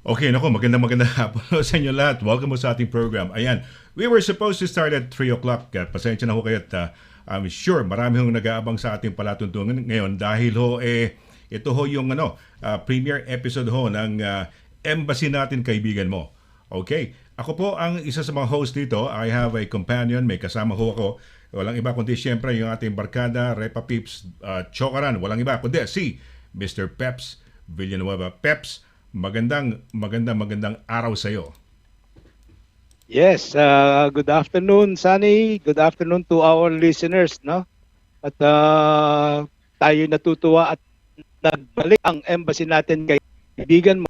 Okay, naku, magandang hapon sa inyo lahat. Welcome mo sa ating program. Ayan, we were supposed to start at 3 o'clock. Pasensya na ho kayo at I'm sure marami hong nag-aabang sa ating palatuntungan ngayon dahil ito ho yung premiere episode ho ng Embassy Natin, Kaibigan Mo. Okay, ako po ang isa sa mga host dito. I have a companion, may kasama ho ako. Walang iba kundi siyempre yung ating barkada, Repa Peps, Chokaran. Walang iba kundi si Mr. Peps Villanueva. Peps, magandang araw sa iyo. Yes, good afternoon, Sonny. Good afternoon to our listeners, no? At tayo natutuwa at nagbalik ang embassy natin, Kaibigan Mo.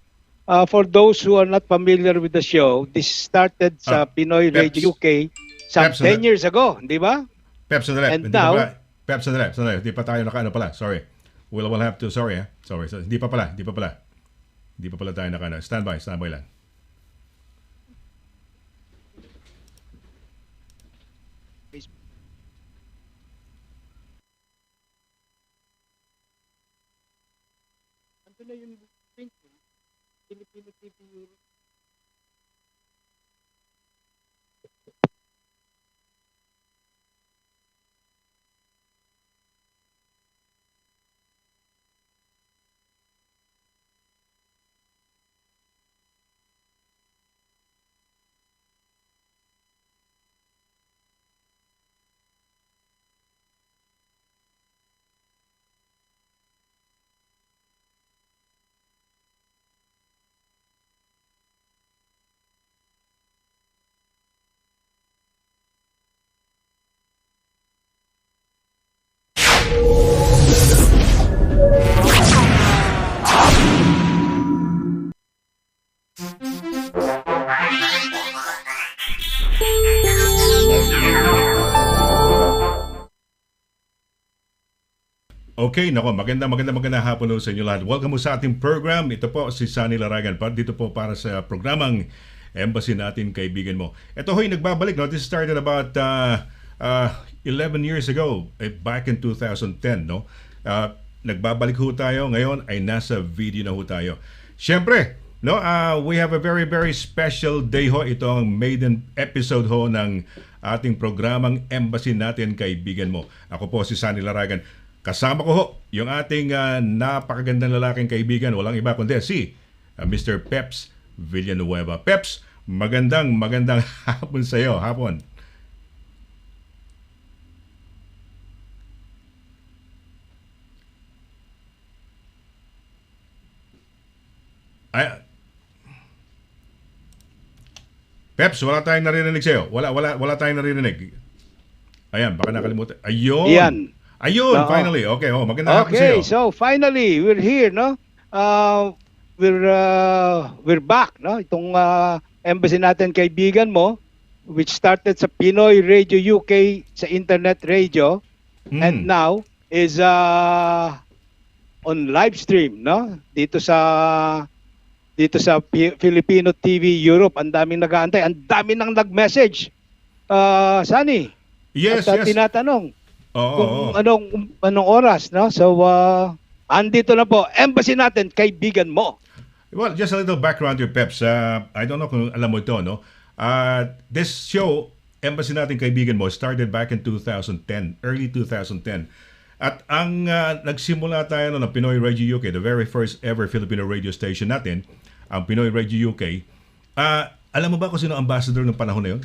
For those who are not familiar with the show, this started sa Pinoy Peps. Radio UK some 10 years ago, di ba? Peps, sandali. And now, Peps, sandali. Hindi pa tayo pala. Sorry. We'll have to, sorry. Sorry. Hindi pa pala. Hindi pa pala tayo Standby lang. ando na yung link, Filipino TV Europe. Okay, nako, magandang hapon sa inyo lahat. Welcome sa ating program. Ito po si Sonny Laragan. Dito po para sa programang Embassy Natin, Kaibigan Mo. Ito ho'y nagbabalik. No? This started about 11 years ago, back in 2010. No? Nagbabalik ho tayo. Ngayon ay nasa video na ho tayo. Siyempre, no, we have a very, very special day ho. Ito ang maiden episode ho ng ating programang Embassy Natin, Kaibigan Mo. Ako po si Sonny Laragan. Kasama ko ho yung ating napakagandang lalaking kaibigan, walang iba kundi si Mr. Peps Villanueva. Peps, magandang hapon sa iyo. Hapon. Ay, Peps, wala tayong naririnig sa iyo. Wala tayong naririnig. Ayan, baka nakalimutan. Ayun. Ayun, finally. Okay, magandang hapon sa iyo. Okay, so finally, we're here, no? We're back, no? Itong embassy natin, Kaibigan Mo, which started sa Pinoy Radio UK sa internet radio and now is on live stream, no? Dito sa Filipino TV Europe. Ang daming nag-aantay, ang daming nang nag-message. Sunny. Yes, at yes. tinatanong kung anong oras, no? So andito na po embassy natin, Kaibigan Mo. Well, just a little background here, Peps. I don't know kung alam mo ito, no? This show, Embassy Natin, Kaibigan Mo, started back in 2010, early 2010. At ang nagsimula tayo ng Pinoy Radio UK, the very first ever Filipino radio station natin, ang Pinoy Radio UK. Alam mo ba kung sino ambassador ng panahon na yun?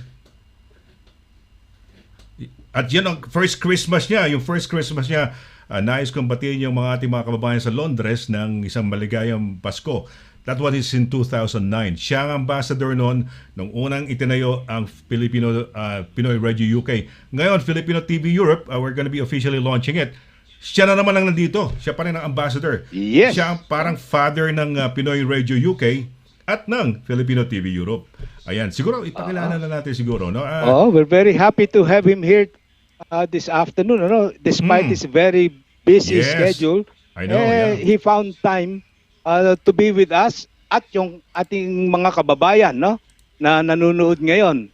At yan ang first Christmas niya. Yung first Christmas niya, nais kong batiin yung ating mga kababayan sa Londres ng isang maligayang Pasko. That was in 2009. Siya ang ambassador noon nung unang itinayo ang Pinoy Radio UK. Ngayon, Filipino TV Europe, we're gonna be officially launching it. Siya na naman ang nandito. Siya pa rin ang ambassador. Yes. Siya ang parang father ng Pinoy Radio UK at ng Filipino TV Europe. Ayan, siguro ipakilala na natin siguro, no? We're very happy to have him here this afternoon, no? Despite his very busy schedule. I know, yeah. He found time to be with us at yung ating mga kababayan, no? Na nanonood ngayon.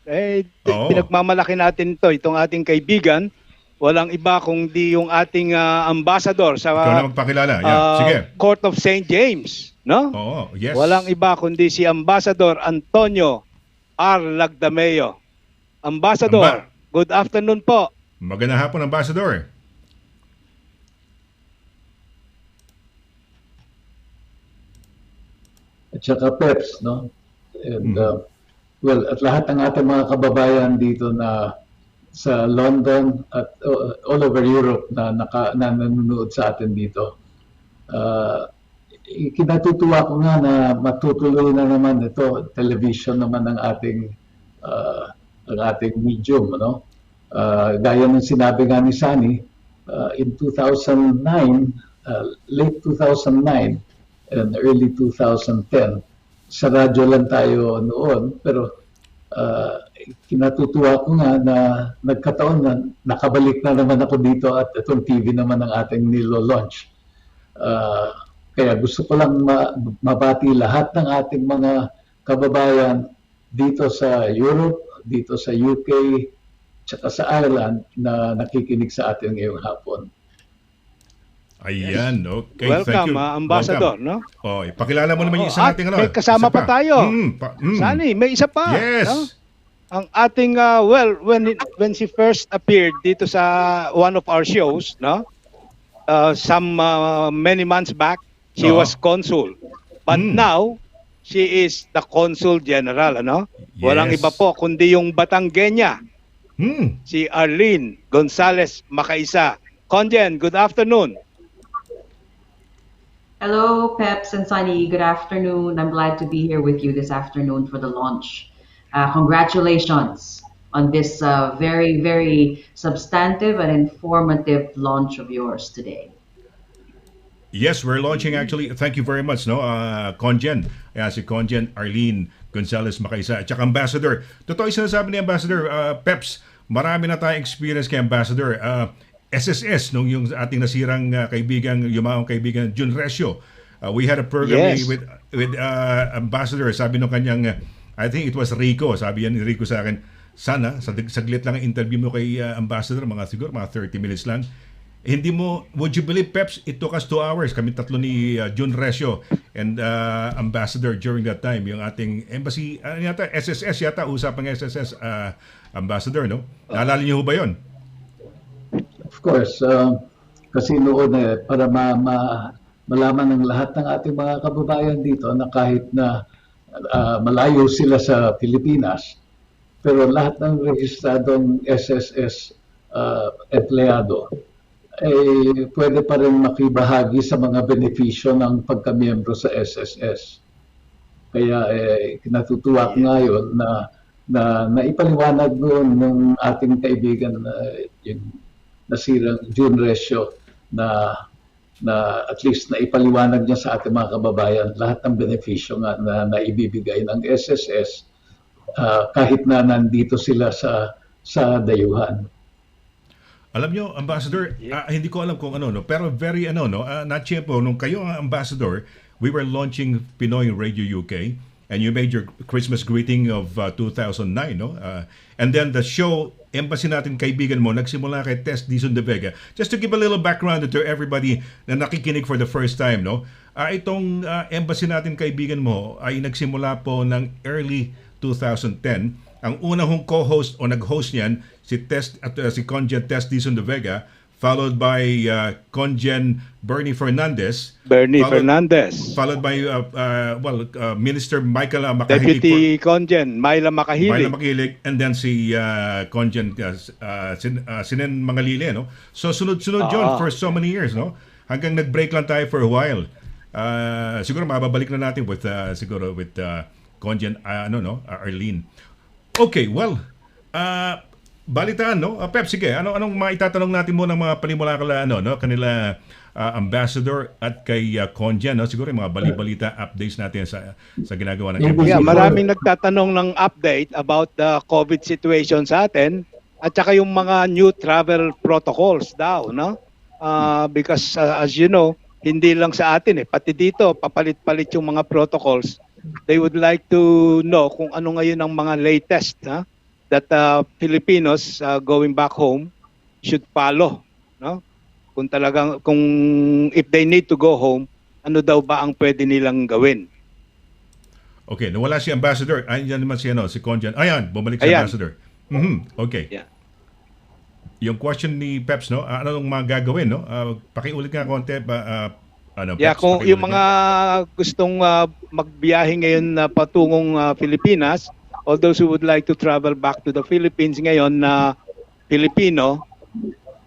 Pinagmamalaki natin itong ating kaibigan walang iba kundi yung ating ambassador sa Ikaw na magpakilala. Yeah, sige. Court of St. James, no? Oo, yes. Walang iba kundi si Ambassador Antonio R. Lagdameo. Ambassador, good afternoon po. Magandang hapon, Ambassador. At saka Peps, no? And, well, at lahat ng ating mga kababayan dito na sa London at all over Europe na nanonood sa atin dito. Kinatutuwa ko nga na matutuloy na naman ito, television naman ang ating medium, no? Gaya ng sinabi nga ni Sonny, in 2009, late 2009 and early 2010, sa radyo lang tayo noon, pero kinatutuwa ko nga na nagkataon na nakabalik na naman ako dito at itong TV naman ang ating nilo-launch. Kaya gusto ko lang mabati lahat ng ating mga kababayan dito sa Europe, dito sa UK, tsaka sa Ireland na nakikinig sa atin ngayong hapon. Ayan, okay. Welcome, Thank you. Ambassador, Welcome. no? Oh, ipakilala mo naman yung isa nating May kasama isa pa tayo. Sunny, may isa pa. Yes. No? Ang ating, when she first appeared dito sa one of our shows, no? Many months back, she was consul. But now, she is the consul general, ano? Yes. Walang iba po kundi yung Batangueña, si Arlene Gonzalez Makaisa. Conjen, good afternoon. Hello, Peps and Sonny. Good afternoon. I'm glad to be here with you this afternoon for the launch. Congratulations on this very, very substantive and informative launch of yours today. Yes, we're launching actually. Thank you very much, no? Conjen. Si Conjen Arlene Gonzalez Makaisa. At saka Ambassador. Totoo yung sinasabi ni Ambassador Peps. Marami na tayong experience kay Ambassador. SSS, nung yung ating nasirang kaibigan, yumaong kaibigan, Jun Resio. We had a program with Ambassador. Sabi nung kanyang, I think it was Rico. Sabi yan ni Rico sa akin, sana, saglit lang ang interview mo kay Ambassador, siguro mga 30 minutes lang. Hindi mo, would you believe, Peps, it took us 2 hours. Kami tatlo ni Jun Resio and Ambassador during that time. Yung ating embassy, SSS yata, usapang SSS, Ambassador, no? Naalala niyo ba yun? Of course, kasi noon para malaman ng lahat ng ating mga kababayan dito na kahit na malayo sila sa Pilipinas, pero lahat ng rehistradong SSS empleyado ay pwede pa rin makibahagi sa mga benepisyo ng pagkamiyembro sa SSS. Kaya kinatutuwa ko ngayon na naipaliwanag noon ng ating kaibigan yung nasirang June Resio na at least naipaliwanag niya sa ating mga kababayan lahat ng benepisyo nga na naibibigay ng SSS kahit na nandito sila sa dayuhan. Alam nyo, Ambassador, hindi ko alam kung ano, no? Pero very na-tiyempo, nung kayo ang Ambassador, we were launching Pinoy Radio UK and you made your Christmas greeting of 2009, no? And then the show, Embassy Natin Kaibigan mo, nagsimula kay Tess Dizon de Vega. Just to give a little background to everybody na nakikinig for the first time, no? Itong Embassy Natin Kaibigan mo ay nagsimula po ng early 2010. Ang unang co-host o nag-host niyan si Conjen Tess Dizon de Vega, followed by Conjen Bernie Fernandez. Followed by Minister Michael Makahilig. Deputy Conjen Myla Makahilig. And then si Conjen Sinen Mangalile, no? So sunod-sunod yun for so many years, no? Hanggang nag-break lang tayo for a while. Siguro mababalik na natin with Conjen Arlene. Okay, well, balitaan, no? Peps, sige, anong maitatanong natin mo ng mga panimula kanila Ambassador at kay Conjen, no? Siguro yung mga balibalita updates natin sa ginagawa ng embassy. Yeah, maraming nagtatanong ng update about the COVID situation sa atin at saka yung mga new travel protocols daw, no? Because as you know, hindi lang sa atin pati dito papalit-palit yung mga protocols. They would like to know kung ano ngayon ang mga latest that Filipinos going back home should follow, no? Kung talagang kung if they need to go home, ano daw ba ang pwede nilang gawin? Okay, nawala si Ambassador. Ayan naman si, si Conjan. Ayan, bumalik si Ayan. Ambassador. Okay. Yeah. Yung question ni Peps, no? Ano ang mga gagawin, no? Pakiulit nga konti. Yeah, Peps, kung pakiulit yung mga gustong magbiyahe ngayon na patungong Pilipinas, all those who would like to travel back to the Philippines ngayon na Filipino,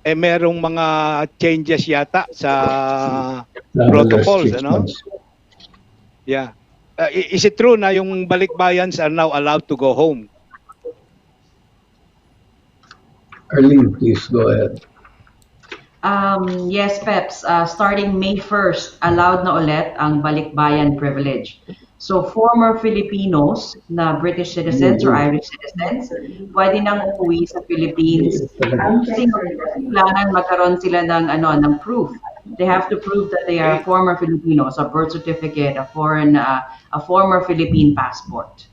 merong mga changes yata sa Travel protocols, ano? restrictions. Yeah. Is it true na yung balikbayans are now allowed to go home? Arlene, please go ahead. Yes, Peps. Starting May 1st, allowed na ulit ang balikbayan privilege. So, former Filipinos na British citizens or Irish citizens, pwede nang umuwi sa Philippines. Kasi kailangan magkaroon sila ng proof. They have to prove that they are former Filipinos, a birth certificate, a former Philippine passport.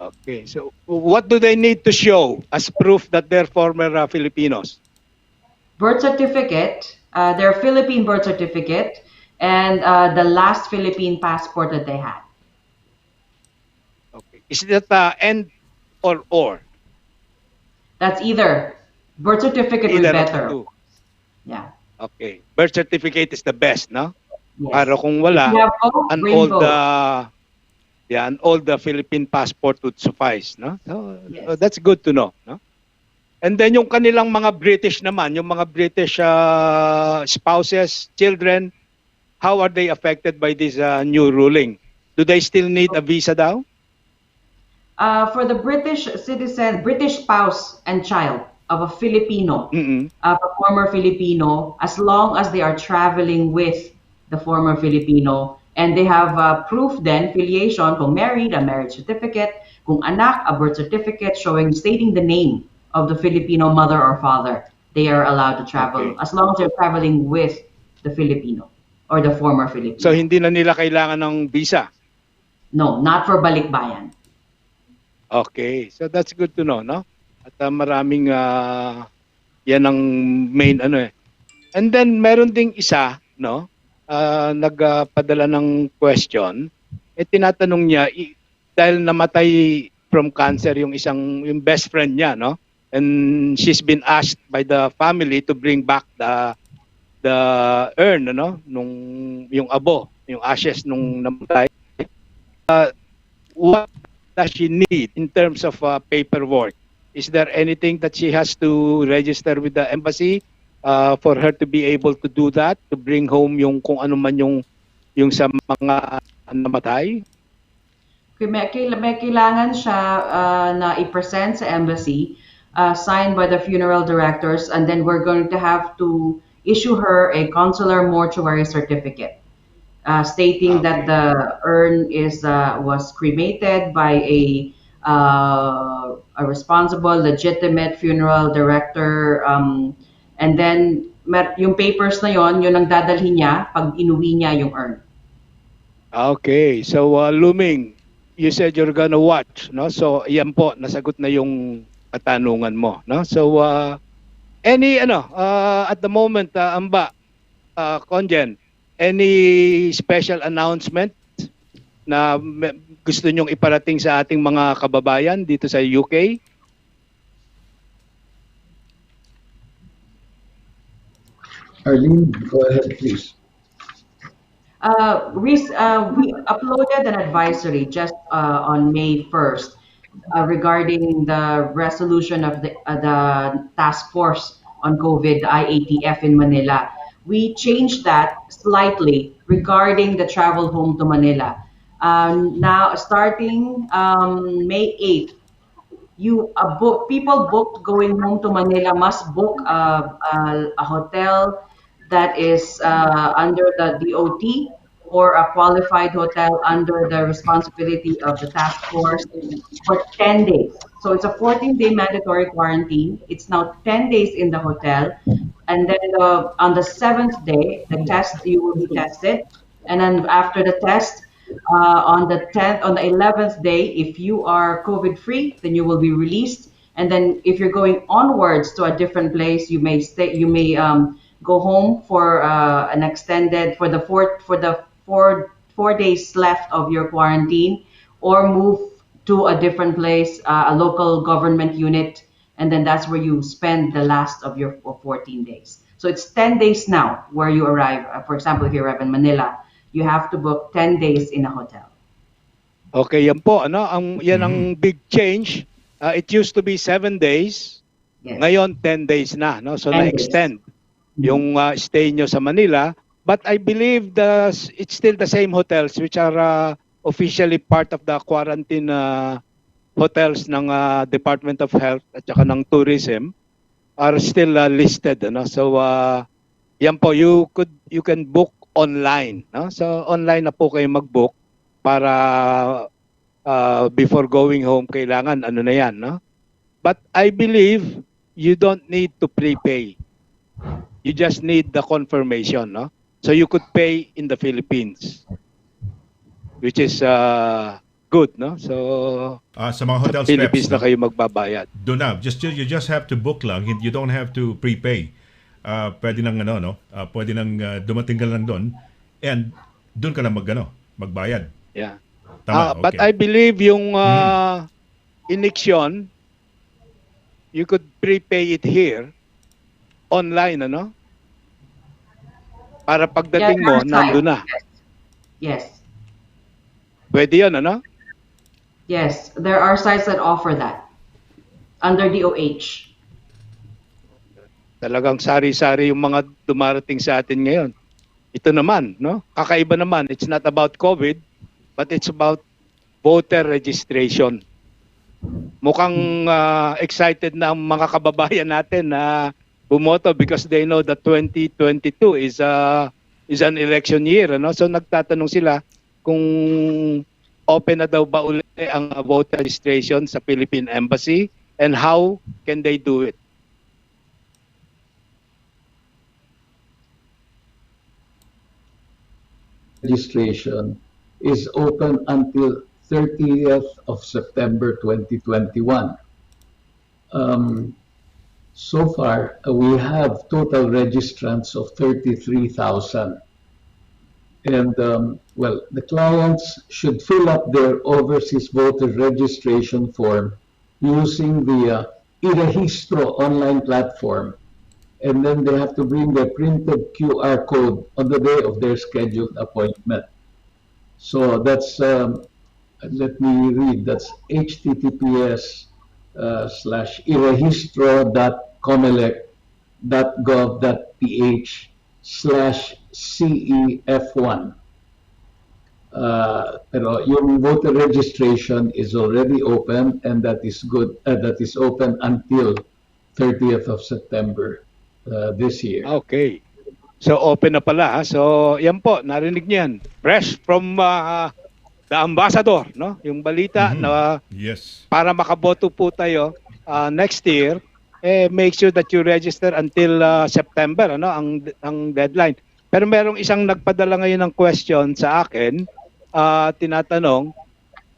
Okay. So, what do they need to show as proof that they're former Filipinos? Birth certificate, their Philippine birth certificate, and the last Philippine passport that they had. Okay. Is that and or? That's either. Birth certificate would be Either of the better. two. Yeah. Okay. Birth certificate is the best, no? Yes. Para kung wala, If you have both, an bring old both. an old Philippine passport would suffice, no? So, Yes. that's good to know, no? And then yung kanilang mga British naman, yung mga British spouses, children, how are they affected by this new ruling? Do they still need a visa daw? For the British citizen, British spouse and child of a Filipino, a former Filipino, as long as they are traveling with the former Filipino, and they have proof then, filiation, kung married, a marriage certificate, kung anak, a birth certificate stating the name of the Filipino mother or father, they are allowed to travel, Okay. as long as they're traveling with the Filipino or the former Filipino. So hindi na nila kailangan ng visa. No, not for balikbayan. Okay. So that's good to know, no? At maraming yan ang main ano eh. And then meron ding isa, no? Nagpadala ng question. Tinatanong niya dahil namatay from cancer yung best friend niya, no? And she's been asked by the family to bring back the urn, no? Yung abo, yung ashes nung namatay. What does she need in terms of paperwork? Is there anything that she has to register with the embassy for her to be able to do that, to bring home yung kung ano man yung sa mga namatay? May kailangan siya na i-present sa embassy, signed by the funeral directors, and then we're going to have to issue her a consular mortuary certificate stating that the urn was cremated by a responsible, legitimate funeral director, and then yung papers na yon, yun ang dadalhin niya pag inuwi niya yung urn. Okay, so Luming, you said you're gonna watch, no? So yan po, nasagot na yung katanungan mo, no? So any at the moment, Amba, Conjen, any special announcement na gusto nyong iparating sa ating mga kababayan dito sa UK? Arlene, go ahead, please. We uploaded an advisory just on May 1st regarding the resolution of the task force on COVID, the IATF in Manila. We changed that slightly regarding the travel home to Manila. Now, starting May 8th, people booked going home to Manila must book a hotel that is under the DOT or a qualified hotel under the responsibility of the task force for 10 days. So it's a 14-day mandatory quarantine. It's now 10 days in the hotel. And then on the 7th day, you will be tested. And then after the test, on the 11th day, if you are COVID-free, then you will be released. And then if you're going onwards to a different place, you may stay. You may go home for an extended for the four days left of your quarantine, or move to a different place, a local government unit, and then that's where you spend the last of your 14 days. So it's 10 days now where you arrive. For example, if you arrive in Manila, you have to book 10 days in a hotel. Okay, yan po. Ano? Yan ang big change. It used to be 7 days. Yes. Ngayon, 10 days na. No? So, 10 days. na-extend yung stay nyo sa Manila. But I believe it's still the same hotels which are officially part of the quarantine hotels ng Department of Health at saka ng Tourism are still listed. No? So, yan po, you can book online. No? So, online na po kayo mag-book para before going home, kailangan ano na yan. No? But I believe you don't need to prepay. You just need the confirmation. No? So, you could pay in the Philippines, which is good. No? So, sa mga hotels, sa Philippines Peps, na kayo magbabayad. doon na. You just have to book lang. You don't have to prepay. Pwede nang pwede nang dumating ka lang doon and doon ka na magbayad. Yeah. Tama, okay. But I believe yung ineksyon, you could prepay it here online, ano? Para pagdating mo, nandun na. Yes. Pwede yun, ano? Yes, there are sites that offer that under DOH. Talagang sari-sari yung mga dumarating sa atin ngayon. Ito naman, no? Kakaiba naman. It's not about COVID, but it's about voter registration. Mukhang excited na ang mga kababayan natin na bumoto because they know that 2022 is an election year, ano? So nagtatanong sila kung open na daw ba uli ang voter registration sa Philippine Embassy and how can they do it? Registration is open until 30th of September 2021. So far, we have total registrants of 33,000. And, well, the clients should fill up their overseas voter registration form using the iRehistro online platform. And then they have to bring their printed QR code on the day of their scheduled appointment. So that's, let me read, that's https://irehistro.comelec.gov.ph/CEF1. Pero yung voter registration is already open and that is good. That is open until 30th of September this year. Okay. So open na pala. Ha? So yan po, narinig niyan. Fresh from the ambassador, no? Yung balita na Yes. para makaboto po tayo next year, make sure that you register until September, ano, ang deadline. Pero merong isang nagpadala ngayon ng question sa akin, tinatanong,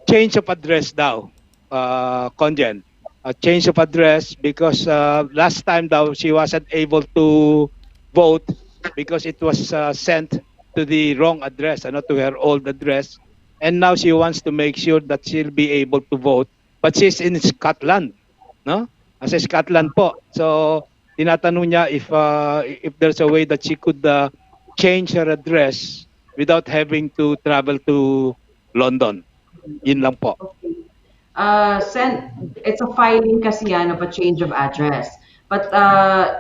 change of address daw, Conjen. Change of address because last time daw she wasn't able to vote because it was sent to the wrong address, ano, to her old address. And now she wants to make sure that she'll be able to vote. But she's in Scotland, no? As Scotland po. So, tinatanong niya if there's a way that she could change her address without having to travel to London. Yun lang po. It's a filing kasi yan of a change of address. But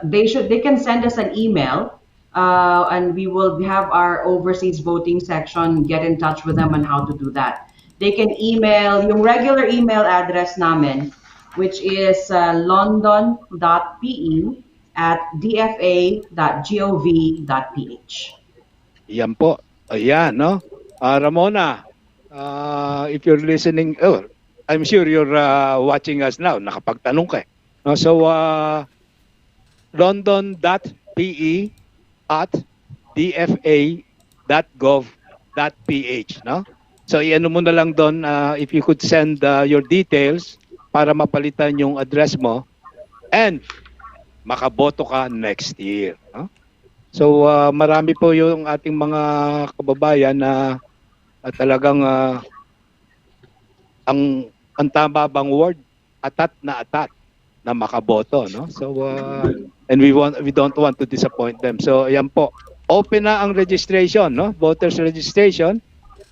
they can send us an email and we will have our overseas voting section get in touch with them on how to do that. They can email yung regular email address namin, which is london.pe@dfa.gov.ph. Yan po. Ayan, no? Ramona, if you're listening, I'm sure you're watching us now. Nakapagtanong ka. No? So, london.pe@dfa.gov.ph, no? So, iano mo na lang doon if you could send your details para mapalitan yung address mo and makaboto ka next year. No? So marami po yung ating mga kababayan na talagang ang tama bang word, atat na makaboto, no? So and we don't want to disappoint them. So ayan po, open na ang registration, no? Voters registration,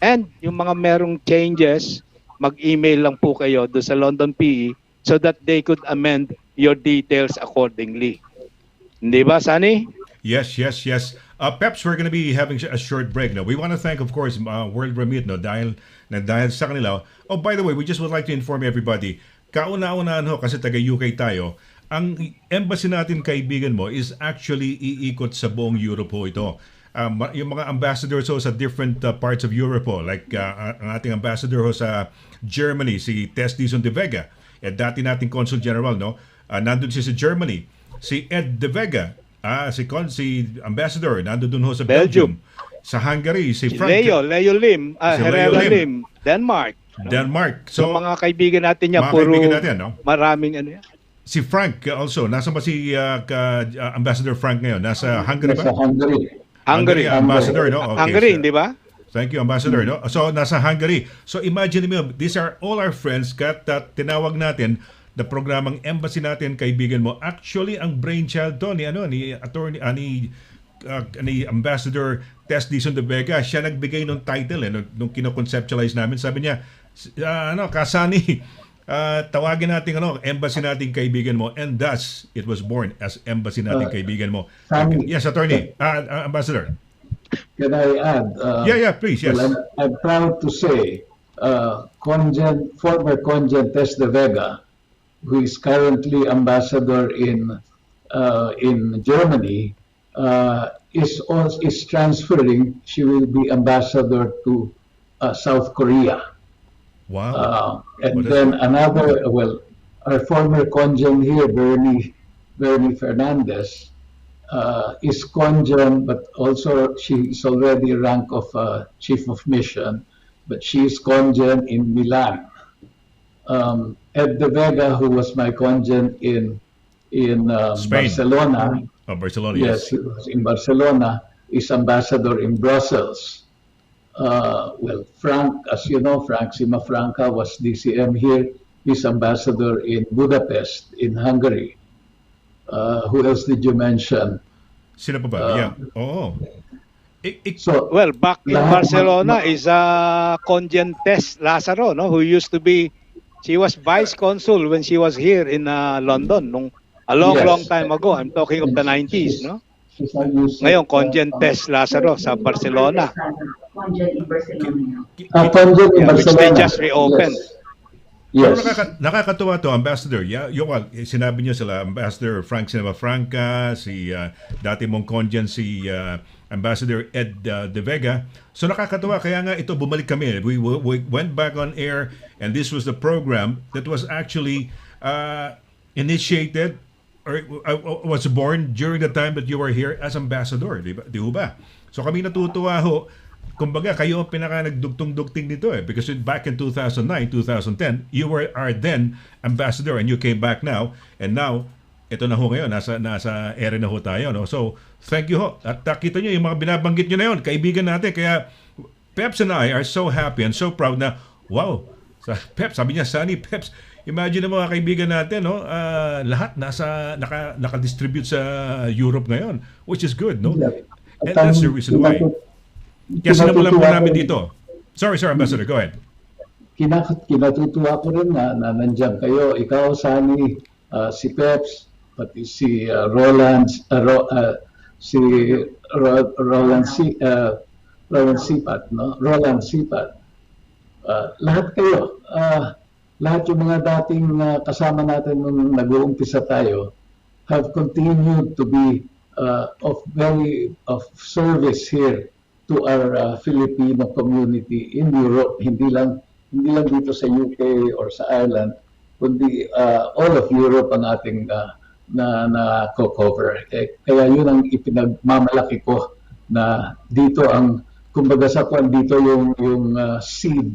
and yung mga merong changes, mag-email lang po kayo do sa London PE so that they could amend your details accordingly. Hindi ba, Sonny? Yes. Peps, we're going to be having a short break now. We want to thank, of course, World Remit, no, dahil sa kanila. Oh, by the way, we just would like to inform everybody, kauna-unahan ho, kasi taga-UK tayo, ang embassy natin, kaibigan mo, is actually iikot sa buong Europe ho ito. Yung mga ambassadors ho sa different parts of Europe ho, like ang ating ambassador ho sa Germany, si Tess Dizon de Vega, dati nating Consul General, no? Nandun siya sa Germany. Si Ed de Vega, si ambassador, nandun ho sa Belgium. Sa Hungary, si Frank. Leo Lim, Herrera Lim, Denmark. So mga kaibigan natin yan, puro no? Maraming ano yan. Si Frank also, nasa ba si Ambassador Frank ngayon? Nasa Hungary ba? Nasa Hungary. Ambassador, no? Okay, Hungary, hindi ba? Thank you, Ambassador. No? So, nasa Hungary. So, imagine mo, these are all our friends tinawag natin the programang embassy natin, kaibigan mo. Actually, ang brainchild to ni attorney ni Ambassador Tess Dizon de Vega. Siya nagbigay ng title nung kino-conceptualize namin. Sabi niya, Kasani, tawagin natin embassy natin, kaibigan mo, and thus it was born as embassy natin, kaibigan mo. Yes, attorney, Ambassador. Can I add? Yeah, please, yes. Well, I'm proud to say, former Congen Tess de Vega, who is currently ambassador in Germany, is transferring. She will be ambassador to South Korea. Wow. And then our former Congen here, Bernie Fernandez, is Congen, but also she is already rank of chief of mission, but she is Congen in Milan. Ed de Vega, who was my Congen in Barcelona. Oh, Barcelona, yes. He was in Barcelona, is ambassador in Brussels. Frank, as you know, Frank Simafranca was DCM here. He's ambassador in Budapest, in Hungary. Who else did you mention? Sino pa ba? Yeah. Oo. So, back in Barcelona is Congen Tess Lazaro, no? Who used to be, she was vice consul when she was here in London a long time ago. I'm talking of the 90s, no? Ngayon, Congen Tess Lazaro sa Barcelona. Congen in Barcelona. Congen in Barcelona. Which they just reopened. Yes. Pero nakakatuwa to, Ambassador. Sinabi niyo sila, Ambassador Frank Sinabafranca, si dati mong Congen, si Ambassador Ed de Vega. So nakakatuwa, kaya nga ito, bumalik kami. We went back on air, and this was the program that was actually initiated or was born during the time that you were here as Ambassador. Di ba? So kami natutuwa ho. Kumbaga, kayo ang pinaka-nagdugtong-dugting nito because back in 2009, 2010, you were our then ambassador and you came back now. And now, ito na ho ngayon, nasa ere na ho tayo. No? So, thank you ho. At kita nyo, yung mga binabanggit nyo na yun, kaibigan natin. Kaya, Peps and I are so happy and so proud na, wow, Peps, sabi niya, Sonny, Peps, imagine na mga kaibigan natin, no? Lahat naka-distribute sa Europe ngayon, which is good, no? And that's the reason why. Kaya sinamulan po namin dito. Sorry, Ambassador. Go ahead. Kinatutuwa ko rin na nandiyan kayo. Ikaw, Sonny, si Peps, pati si Roland Sipat, no? Roland Sipat. Lahat kayo. Lahat yung mga dating kasama natin nung nag-uumpisa tayo have continued to be of service here to our Filipino community in Europe, hindi lang dito sa UK or sa Ireland, kundi all of Europe ang ating na co-cover. Kaya yun ang ipinagmamalaki ko na dito ang kumbaga sa dito yung seed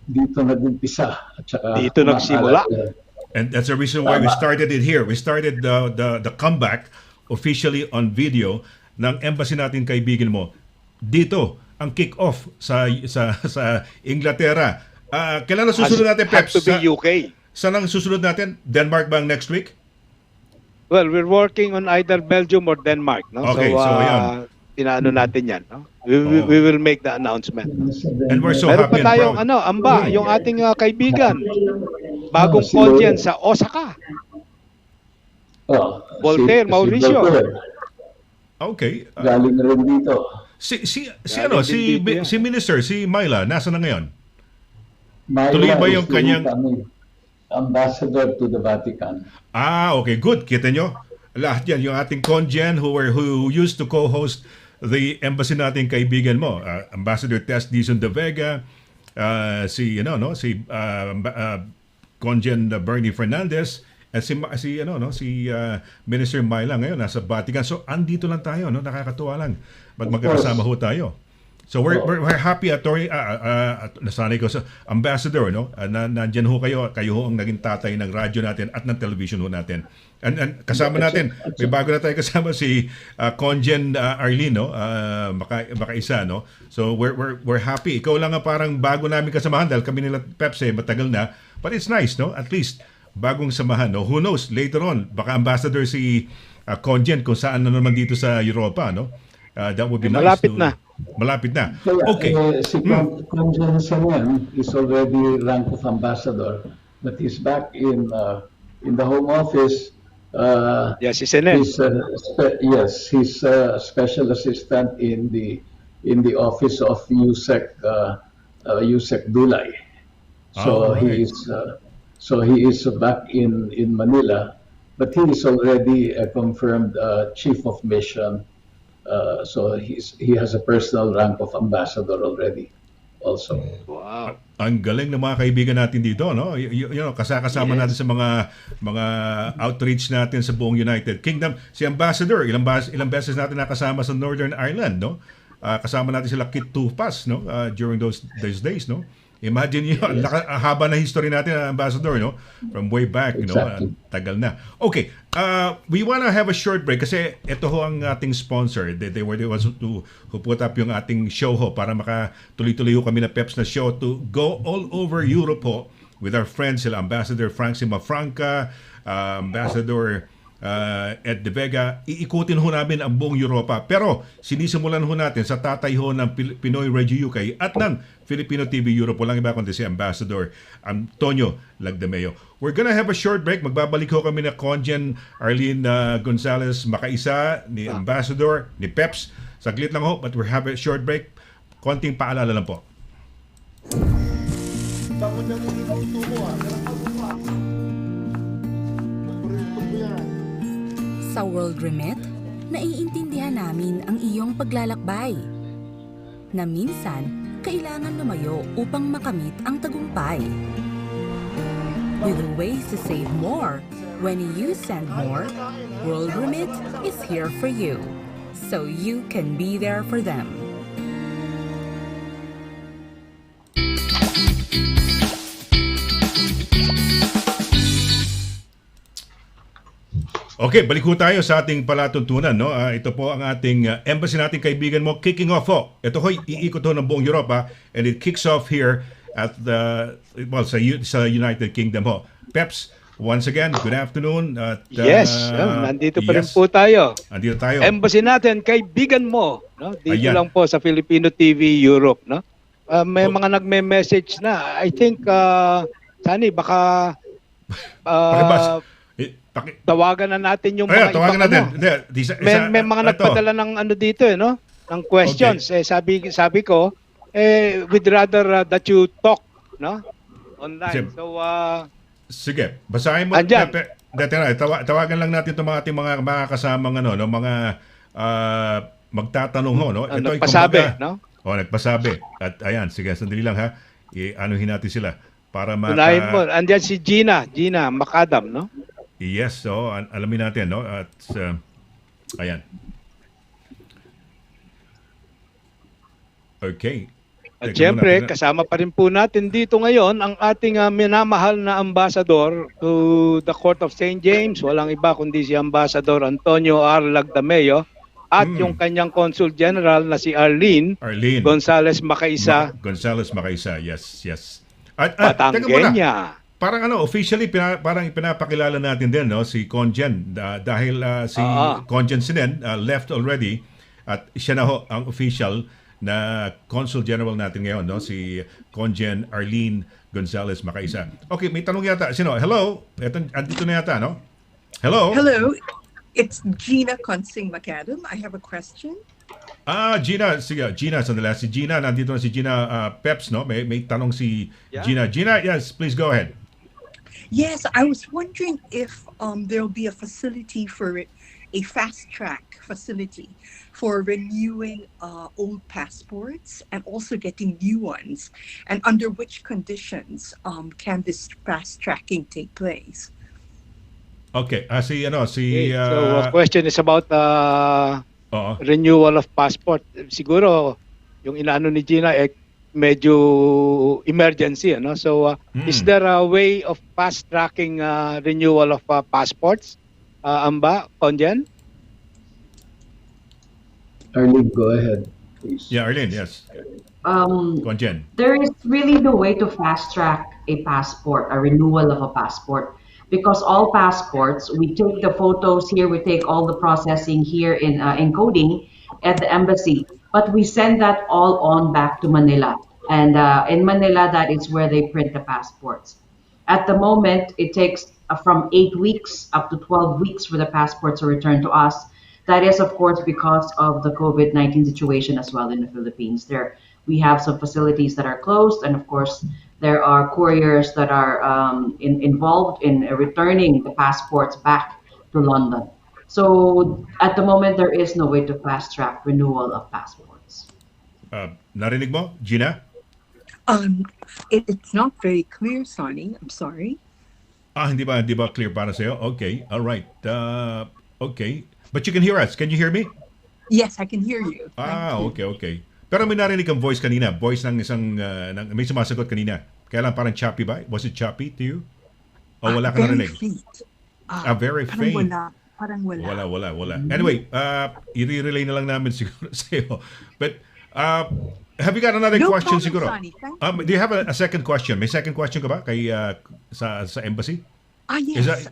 dito nag-umpisa at saka Dito nagsimula. And that's the reason why we started it here. We started the comeback officially on video ng embassy natin kaibigan mo. Dito ang kick-off sa Inglaterra. Kailan na susunod natin, Peps? Have to be UK. Saan ang susunod natin? Denmark ba ang next week? Well, we're working on either Belgium or Denmark, no? Okay, so yan. Inaano natin 'yan, no? We will make the announcement. And we're so Meron pa happy and tayong proud. amba, yung ating kaibigan. Bagong Si conjen Lloyd. sa Osaka. Oh, Voltaire, Mauricio. Voltaire, Okay. galing rin dito. Si Minister, si Myla, nasa na ngayon? Myla Tuloy ba is yung kanyang- ambassador to the Vatican? Okay, good. Kita nyo? Lahat yan, yung ating conjen who used to co-host the embassy nating kaibigan mo. Ambassador Tess Dizon de Vega, si conjen Bernie Fernandez, at si Minister Myla ngayon nasa Vatican. So andito lang tayo, no? Nakakatuwa lang. Magkakasama ho tayo. So we're happy, attorney, nasanay ko sa ambassador, no? Nandiyan ho kayo ho ang naging tatay ng radyo natin at ng television ho natin. And kasama natin, may bago na tayo kasama si Conjen Arlene, no? Makaisa, no? So we're happy. Ikaw lang nga parang bago namin kasamahan dahil kami nila Peps matagal na. But it's nice, no? At least bagong samahan, no? Who knows, later on, baka ambassador si Conjen kung saan na naman dito sa Europa, no? That would be nice. Malapit na. Okay. Si Conjen Sanyan is already rank of ambassador, but he's back in the Home Office. Yes, si Senen. He's special assistant in the office of Yusek Dulay. So right. he is back in Manila, but he is already a confirmed chief of mission. So he has a personal rank of ambassador already also. Wow. Ang galing ng mga kaibigan natin dito, no? Kasama natin sa mga outreach natin sa buong United Kingdom. Si Ambassador, ilang beses natin nakasama sa Northern Ireland, no? Kasama natin sila Kit Tupas, no? During those days, no? Imagine niyo, haba na history natin, Ambassador, no? From way back, Exactly. tagal na. Okay, we wanna have a short break kasi ito ho ang ating sponsor. They were the ones who put up yung ating show ho para makatuloy-tuloy ho kami na Peps na show to go all over Europe ho with our friends sila Ambassador Frank Simafranca, Ambassador Ed De Vega. Iikutin ho namin ang buong Europa. Pero sinisimulan ho natin sa tatay ho ng Pinoy Radio UK at ng Filipino TV Europe. Walang iba kundi si Ambassador Antonio Lagdameo. We're gonna have a short break. Magbabalik ho kami na Conjen Arlene Gonzalez Makaisa, ni Ambassador, ni Peps. Saglit lang ho, but we're have a short break. Konting paalala lang po. Sa World Remit, naiintindihan namin ang iyong paglalakbay. Na minsan, kailangan lumayo upang makamit ang tagumpay. With ways to save more, when you send more, World Remit is here for you, so you can be there for them. Okay, balik ho tayo sa ating palatuntunan, no? Ito po ang ating embassy nating kaibigan mo kicking off ho. Ito ho'y iikot ho ng buong Europa and it kicks off here at sa United Kingdom ho. Peps, once again, good afternoon. At, Nandito pa rin po tayo. Nandito tayo. Embassy natin, kaibigan mo, no? Dito Ayan. lang po sa Filipino TV Europe, no? May mga nagme-message na. I think Sonny, baka tawagan na natin yung mga tawagan ibang natin. May mga nagpadala ng ano dito no, ng questions. Okay. Sabi ko we'd rather that you talk, no? Online. So sige, basahin mo. Tawagan lang natin itong ating mga kasamang mga magtatanong ho, no? Ito nagpasabi, no? Nagpasabi. At ayan, sige, sandali lang ha. Anuhin natin sila para unahin mo. Andiyan si Gina Macadam, no? Yes, so alamin natin, no? At ayan. Okay. At Teka syempre, muna. kasama pa rin po natin dito ngayon ang ating minamahal na ambassador to the Court of St. James. Walang iba kundi si Ambassador Antonio R. Lagdameo at yung kanyang Consul General na si Arlene Arlene Gonzales Macaisa, Gonzales Macaisa. Yes, yes. Teka muna. Batangueña. Parang officially parang ipinapakilala natin din no si Conjen dahil si Conjen Sinen left already at siya na ho ang official na Consul General natin ngayon, no? Si Conjen Arlene Gonzales Macaisa. Okay, may tanong yata. Sino? Hello? Andito na yata, no? Hello? Hello, it's Gina Consing Macadam. I have a question. Gina. Sige, Gina. Sandali. Si Gina, nandito na si Gina Peps, no? May tanong si Gina. Gina, yes, please go ahead. Yes, I was wondering if there'll be a facility for it, a fast track facility for renewing old passports and also getting new ones, and under which conditions can this fast tracking take place? Okay, So, question is about renewal of passport. Siguro, yung inaano ni Gina, medyo emergency, ano? So, is there a way of fast tracking renewal of passports? Amba, Conjen? Arlene, go ahead, please. Yeah, Arlene, yes. Conjen. There is really no way to fast track a passport, a renewal of a passport, because all passports, we take the photos here, we take all the processing here in encoding at the embassy, but we send that all on back to Manila. And in Manila, that is where they print the passports. At the moment, it takes from 8 weeks up to 12 weeks for the passports to return to us. That is, of course, because of the COVID-19 situation as well in the Philippines. We have some facilities that are closed, and of course, there are couriers that are involved in returning the passports back to London. So at the moment, there is no way to fast-track renewal of passports. Narinig mo, Gina? It's not very clear, Sonny. I'm sorry. Hindi ba clear para sa'yo? Okay, all right. Okay. But you can hear us. Can you hear me? Yes, I can hear you. Thank you. Okay. Pero may narinig kang voice kanina. Voice ng isang, may sumasagot kanina. Kaya lang parang choppy ba? Was it choppy to you? O wala ka narinig? Very faint. Parang wala. Wala. Anyway, i-relay na lang namin siguro sa'yo. But, have you got another question siguro? Sonny. Do you have a second question? May second question ka ba kay sa embassy? Yes.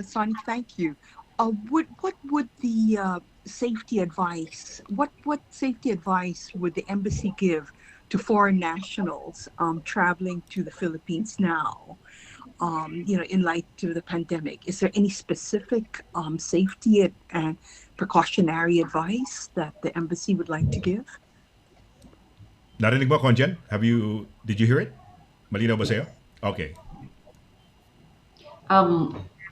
Sonny, thank you. What would the safety advice? What safety advice would the embassy give to foreign nationals traveling to the Philippines now? In light of the pandemic, is there any specific safety and precautionary advice that the embassy would like to give? Narinig mo, Conjen? Did you hear it? Malinaw ba sa'yo? Okay.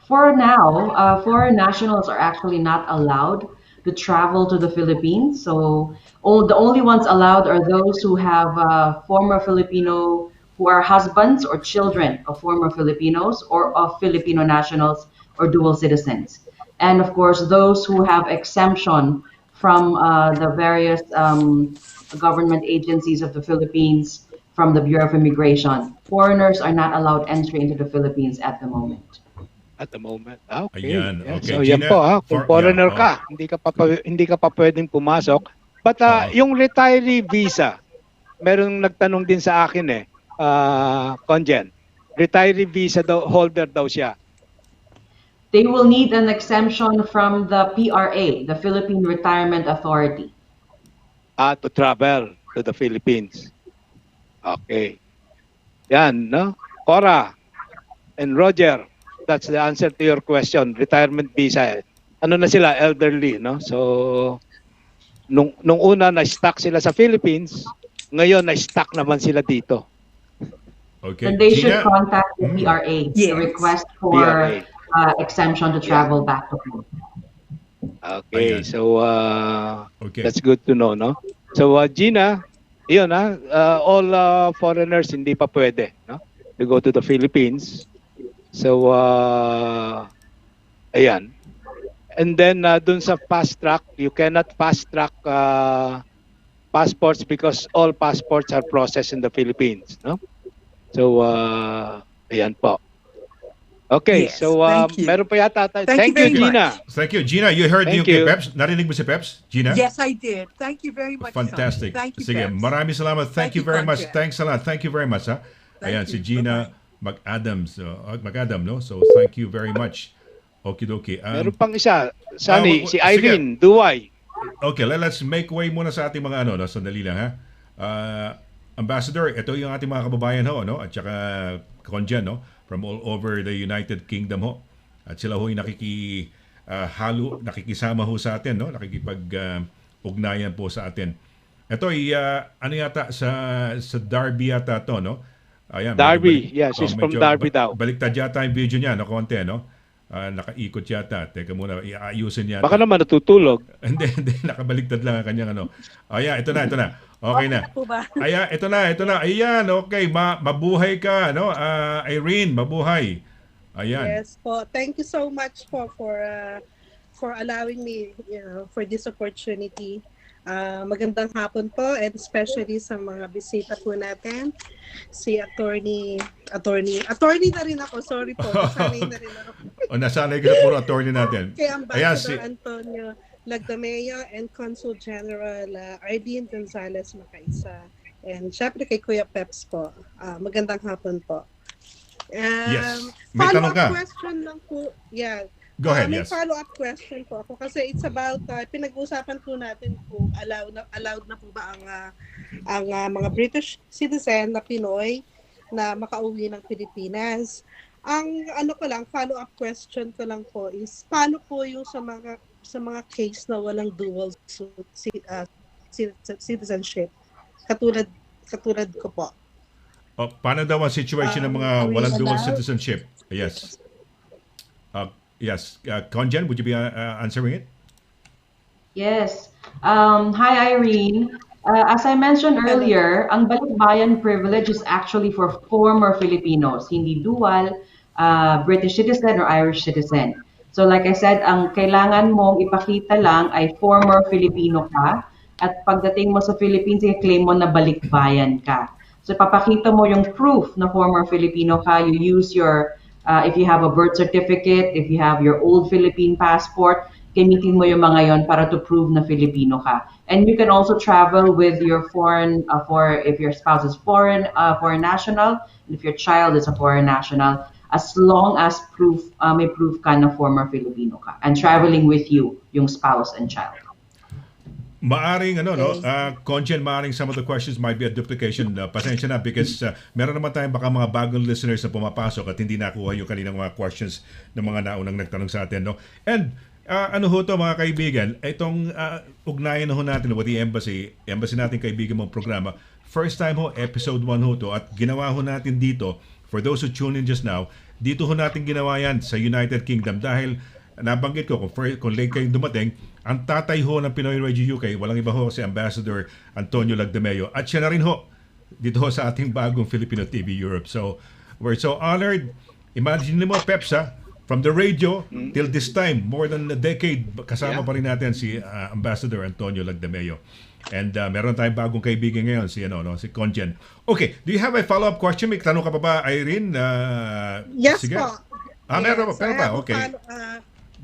For now, foreign nationals are actually not allowed to travel to the Philippines. So the only ones allowed are those who have former Filipino, who are husbands or children of former Filipinos or of Filipino nationals or dual citizens. And of course, those who have exemption from the various government agencies of the Philippines, from the Bureau of Immigration. Foreigners are not allowed entry into the Philippines at the moment. At the moment. Okay. Ayan, Yeah. okay. So Gina, yan po kung foreigner ka, hindi ka pa pwedeng pumasok. But yung retiree visa, merong nagtanong din sa akin Conjen. Retiree visa holder daw siya. They will need an exemption from the PRA, the Philippine Retirement Authority. To travel to the Philippines. Okay. Yan, no? Cora and Roger, that's the answer to your question. Retirement visa. Ano na sila? Elderly, no? So, nung una na-stuck sila sa Philippines, ngayon na-stuck naman sila dito. Okay. And they should Gina, contact the PRA to request for exemption to travel back to home. Okay, Ayan. so Okay. that's good to know, no? So Gina, yun all foreigners hindi pa pwede, no? To go to the Philippines. So ayan. And then dun sa fast track, you cannot fast track passports because all passports are processed in the Philippines, no? So, ayan po. Okay, Yes, so thank you. meron pa yata tayo. Thank you Thank you, very Gina. much. Thank you. Gina, you heard Thank yung kay you. Peps? Narinig mo si Peps? Gina? Yes, I did. Thank you very much, Sonny. Fantastic. Thank you, Sige, Peps. maraming salamat. Thank you very much. Concha. Thanks a lot. Thank you very much, ha? Ayan, Thank si you. Gina McAdams. McAdam, no? So, thank you very much. Okidoki. Meron pang isa. Sunny, si sige. Irene, Duway. Okay, let's make way muna sa ating mga no? Sandali lang, ha? Ambassador, ito yung ating mga kababayan ho, no? At saka Konjan, no? From all over the United Kingdom ho. At sila ho yung nakikisama ho sa atin, no? Nakikipag-ugnayan po sa atin. Ito ay ano yata sa Derby yata to, no? Ayan, Derby, yeah, she's from Derby daw. Baliktad yata yung video niya, no? Konti, no? Nakaikot yata. Teka muna, iayusin yata. Baka naman natutulog. Hindi, nakabaliktad lang ang kanyang ano. Ayan, ito na. Okay na. Ayan, ito na. Ayan, okay. Mabuhay ka, no? Irene, mabuhay. Ayan. Yes po. Thank you so much po for allowing me, for this opportunity. Magandang hapon po, and especially sa mga bisita po natin. Si attorney na rin ako. Sorry po. Nasanay na rin ako. Nasanay ka na puro attorney natin. Kay Ambassador Antonio Lagdameo and Consul General Arlene Gonzalez Macaisa. And syempre kay Kuya Peps po. Magandang hapon po. Yes. May tanong ka. Follow-up question lang po. Yeah. Go ahead, may yes. follow-up question po ako kasi it's about pinag-usapan po natin kung allowed na po ba ang mga British citizen na Pinoy na makauwi ng Pilipinas. Ang follow-up question ko lang po is paano po yung sa mga case na walang dual citizenship katulad ko po. Paano daw ang situation ng mga walang dual citizenship? Yes. Yes. Konjan, would you be answering it? Yes. Hi, Irene. As I mentioned earlier, ang balikbayan privilege is actually for former Filipinos, hindi dual, British citizen or Irish citizen. So like I said, ang kailangan mong ipakita lang ay former Filipino ka, at pagdating mo sa Philippines, i-claim mo na balikbayan ka. So papakita mo yung proof na former Filipino ka. You use your, if you have a birth certificate, if you have your old Philippine passport, gamitin mo yung mga yon para to prove na Filipino ka. And you can also travel with your foreign, if your spouse is foreign national, and if your child is a foreign national, as long as may proof ka na former Filipino ka, and traveling with you, yung spouse and child. Maaring Konjan, maaring some of the questions might be a duplication. Pasensya na because meron naman tayong baka mga bagong listeners na pumapasok at hindi nakuha yung kaninang mga questions ng mga naunang nagtanong sa atin, no? And ano ho to mga kaibigan, itong ugnayan ho natin with the embassy natin kaibigan mong programa. First time ho, episode 1 ho to, at ginawa ho natin dito, for those who tune in just now, dito ho natin ginawa yan sa United Kingdom dahil nabanggit ko kung late kayong dumating, ang tatay ho ng Pinoy Radio UK, walang iba ho si Ambassador Antonio Lagdameo, at siya na rin ho dito ho sa ating bagong Filipino TV Europe. So we're so honored. Imagine mo, Peps, from the radio till this time, more than a decade, kasama pa rin natin si Ambassador Antonio Lagdameo. And meron tayong bagong kaibigan ngayon, si Konjan. Okay, do you have a follow-up question? May tanong ka pa ba, Irene? Yes sige. po. Meron pa. Okay.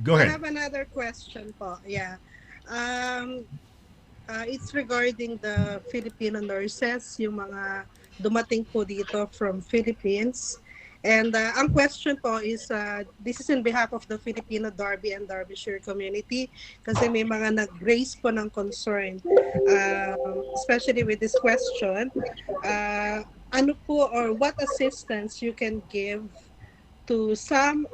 Go ahead. I have another question po. Yeah. It's regarding the Filipino nurses, yung mga dumating po dito from Philippines. And ang question po is, this is in behalf of the Filipino Derby and Derbyshire community kasi may mga nag-raise po ng concern, especially with this question. Ano po or what assistance you can give to some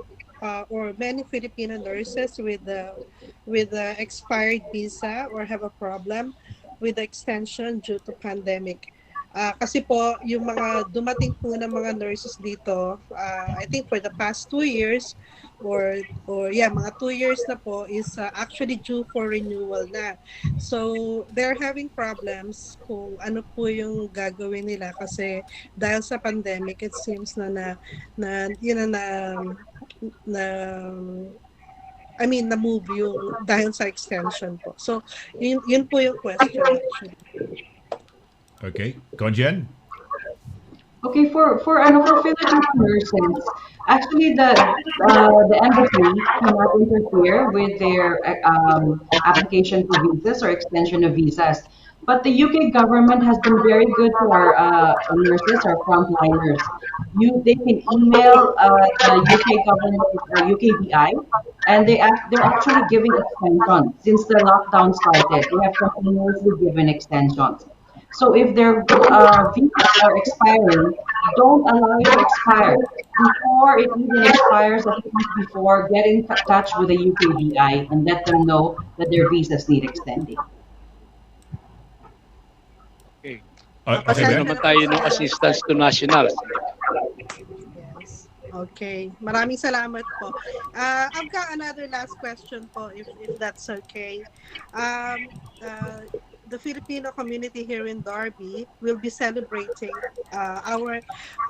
or many Filipino nurses with the expired visa or have a problem with the extension due to pandemic. Kasi po, yung mga dumating po ng mga nurses dito, I think for the past 2 years, mga 2 years na po is actually due for renewal na. So, they're having problems kung ano po yung gagawin nila kasi dahil sa pandemic, it seems I mean, na-move yung dahil sa extension po. So, yun po yung question actually. Okay. Conjen? Okay, for Filipino nurses, actually the embassy cannot interfere with their application for visas or extension of visas. But the UK government has been very good to our nurses, our frontliners. They can email the UK government, UKVI, and they're actually giving extensions since the lockdown started. They have continuously given extensions. So if their visas are expiring, don't allow it to expire. Before it even expires, at least before, get in touch with the UKVI and let them know that their visas need extending. Okay. Okay, Kasi Ben? naman tayo ng assistance to nationals. Yes. Okay. Maraming salamat po. I've got another last question po, if that's okay. The Filipino community here in Darby will be celebrating our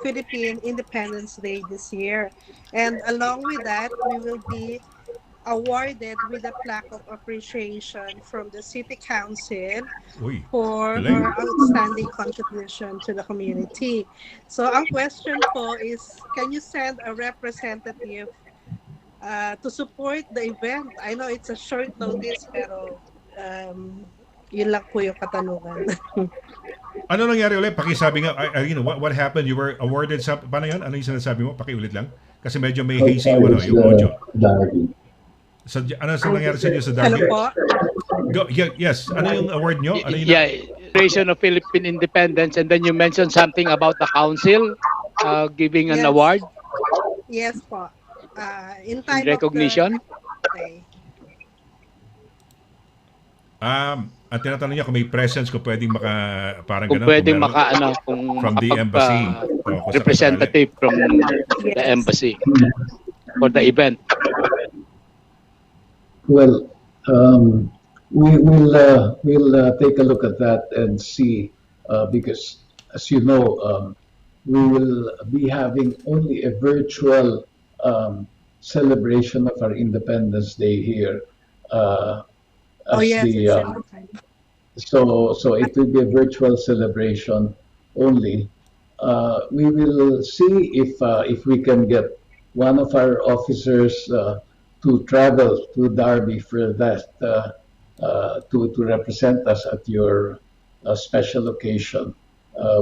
Philippine Independence Day this year. And along with that, we will be awarded with a plaque of appreciation from the City Council Uy, for galing. our outstanding contribution to the community. So ang question po is, can you send a representative to support the event? I know it's a short notice, pero yun lang po yung katanungan. Ano nangyari ulit? Pakisabi nga, what happened? You were awarded sa, paano yan? Ano yung sinasabi mo? Pakiulit lang. Kasi medyo may hazy yung, yung audio. Darby. Ano sa nangyari sa inyo sa Darby? Hello po? Yes. Ano yung award nyo? Ano yung Celebration of Philippine Independence, and then you mentioned something about the council giving an Yes. award Yes po. In time in recognition. of the day. Ang tinatanong niya kung may presence ko pwedeng parang Kung ganun. pwedeng meron- from the embassy. Kung representative from the Yes. embassy for the event. Well, we'll take a look at that and see, because as you know, we will be having only a virtual celebration of our Independence Day here. Oh yes, it's the, in time. so it will be a virtual celebration only. We will see if we can get one of our officers to travel to Derby for that, to represent us at your special occasion.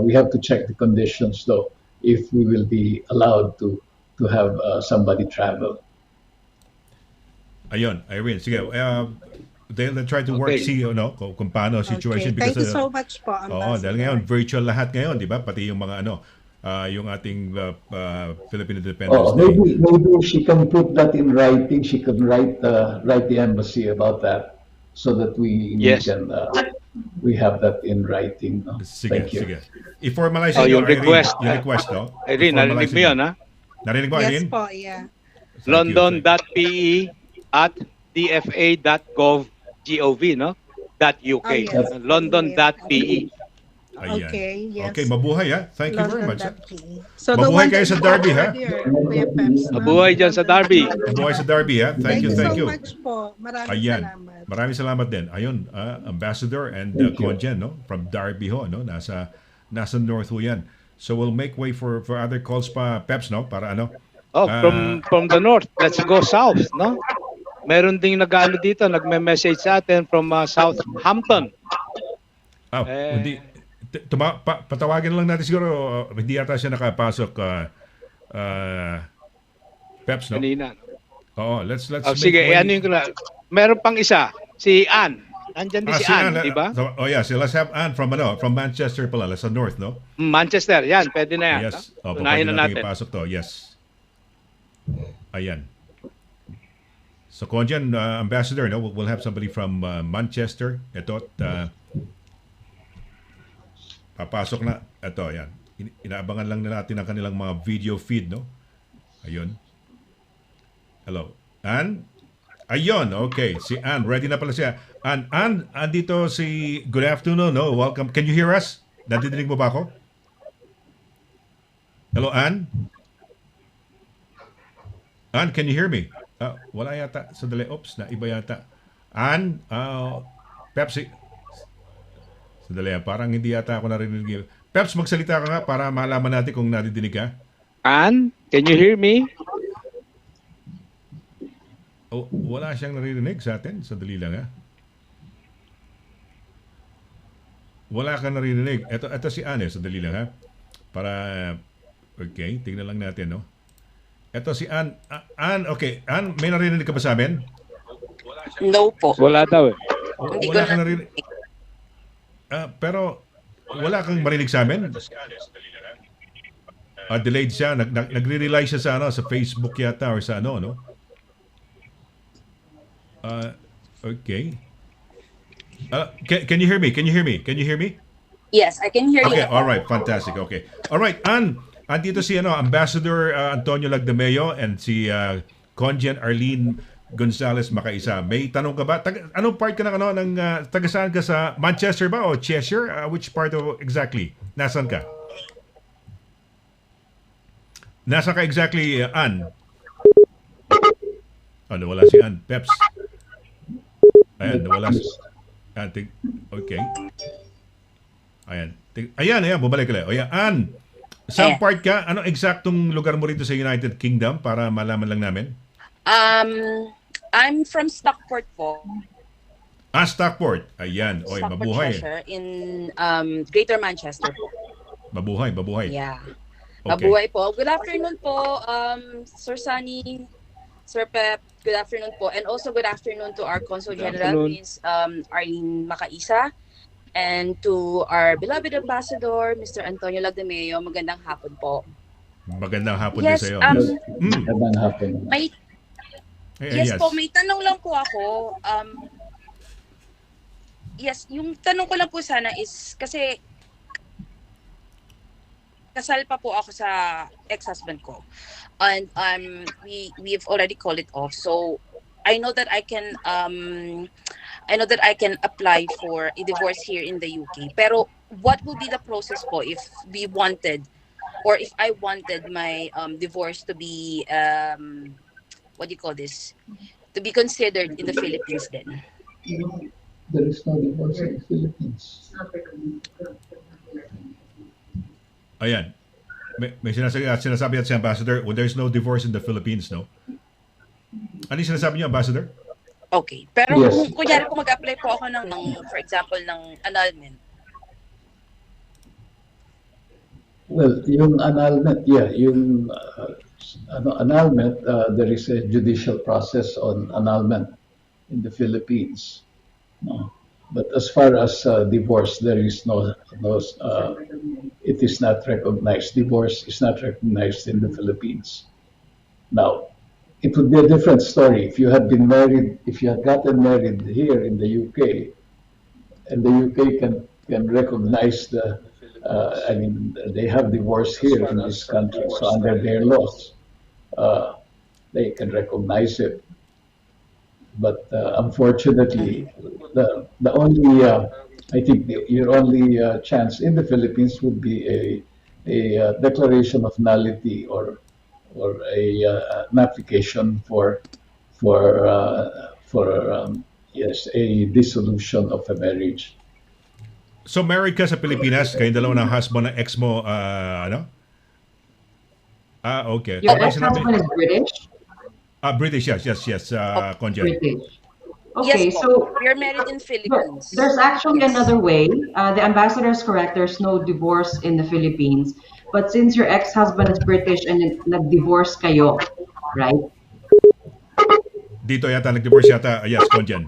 We have to check the conditions though, if we will be allowed to have somebody travel. Ayun, Irene, sige. They'll try to work, Okay. see kung paano situation. Okay. Thank you so much po, Oo, dahil ngayon, virtual lahat ngayon, di ba? Pati yung mga yung ating Philippine Independence Oh, Day. maybe she can put that in writing. She can write the embassy about that, so that we Yes. can we have that in writing. No? Sige, Thank you. sige. I-formalize Yung nyo, Irene, request. yung request, no? Irene, narinig I-formalize mo nyo. yun, ha? Narinig mo, Yes Irene? po, yeah. Thank you, London.pe at dfa.gov, no? .uk. Oh, yes. London.pe. Ayan. Okay, yes. Okay, mabuhay ha. Thank you very much. London.pe. So the Mabuhay one kayo that sa you Derby, have ha? earlier, Kuya Peps, no? Mabuhay dyan sa Derby. Mabuhay sa Derby ha. Thank you, thank you. so much po. Maraming Ayan. salamat. Maraming salamat din. Ayun, Ambassador and Thank you. Conjen, no? From Derby ho, no? Nasa North ho yan. So we'll make way for other calls pa, Peps, no? Para Oh, from the north, let's go south, no? Meron ding nag-ano dito, nagme-message sa atin from Southampton. hindi. Patawagin lang natin siguro, hindi yata siya nakapasok, Peps, no? Kanina. Oo, let's Oh, make sige, way. ano yung meron pang isa, si Ann. Nandyan din si Ann, Ann, di ba? So let's have Ann from Manchester pala, sa North, no? Manchester, yan, pwede na yan. Yes. no? Unahin Unahin na natin. ipasok to. Yes. Ayan. So, Conjan, Ambassador, no? We'll have somebody from Manchester. Ito, papasok na. Ito, ayan. Inaabangan lang na natin ang kanilang mga video feed, no? Ayun. Hello. Ann? Ayun, okay. Si Ann, ready na pala siya. Ann, andito si... Good afternoon, no? Welcome. Can you hear us? Nadidinig mo ba ako? Hello, Ann? Ann, can you hear me? Wala yata. Sandali. Oops, na iba yata. Ann, Peps, sandali, parang hindi yata ako narinig. Peps, magsalita ka nga para malaman natin kung nadidinig ka. Ann, can you hear me? Wala siyang naririnig sa atin. Sandali lang ha. Wala kang naririnig. Ito si Ann Sandali lang ha. Para, okay, tingnan lang natin no. Ito si Ann. Ann, okay. Ann, may naririnig ka ba sa amin? No po. Wala daw eh. Hindi Wala ko kang naririnig. Pero wala kang marinig sa amin? Delayed siya. Nagre-rely siya sa, sa Facebook yata or sa no? Okay. Can you hear me? Can you hear me? Yes, I can hear you. Okay, all right. Fantastic. Okay. All right, Ann. Andito si Ambassador Antonio Lagdameo and si Conjen Arlene Gonzales Makaisa. May tanong ka ba? Anong part ka ng taga saan ka sa Manchester ba o Cheshire? Which part of exactly? Nasaan ka? Nasaan ka exactly, Ann? Nawala si Ann. Peps. Ayan, nawala si okay. Ayan, bumalik ulit. Ayan, Ann, saan part ka? Ano eksaktong lugar mo rito sa United Kingdom para malaman lang namin? I'm from Stockport po. Stockport. Ayan. Oy, Stockport, mabuhay. Cheshire, in Greater Manchester po. Mabuhay. Yeah. Okay. Mabuhay po. Good afternoon po, Sir Sonny, Sir Pep. Good afternoon po. And also good afternoon to our Consul General, Ms. Arlene Makaisa. And to our beloved Ambassador, Mr. Antonio Lagdameo. Magandang hapon po. Magandang hapon Yes, din sa iyo. Magandang hapon. Yes po, may tanong lang po ako. Yes, yung tanong ko lang po sana is, kasi kasal pa po ako sa ex-husband ko. And we've already called it off. So I know that I can apply for a divorce here in the UK. Pero what will be the process po if we wanted, or if I wanted my divorce to be what do you call this? To be considered in the Philippines then? There is no divorce in the Philippines. Ayan. May sinasabi at si Ambassador, there's no divorce in the Philippines, no? Ano yung sinasabi niyo, Ambassador? Okay. Pero Yes. kung kunyari po mag-apply po ako ng for example, ng annulment. Well, yung annulment, annulment, there is a judicial process on annulment in the Philippines. No? But as far as divorce, there is no it is not recognized. Divorce is not recognized in the Philippines. Now, it would be a different story if you had been married, if you had gotten married here in the UK, and the UK can recognize they have divorce here in this country, so under their laws, they can recognize it. But unfortunately, the only I think your only chance in the Philippines would be a declaration of nullity or an application for a dissolution of a marriage. So married ka sa Pilipinas, kayong dalawa ng husband ng ex mo, okay. Your Tama yung ex-husband is British? British, yes, Conjen. British. Okay, Yes po, so we're married in Philippines. there's actually Yes. another way. The ambassador is correct. There's no divorce in the Philippines. But since your ex-husband is British and nag-divorce kayo, right? Dito yata, nag-divorce yata, yes, Conjen.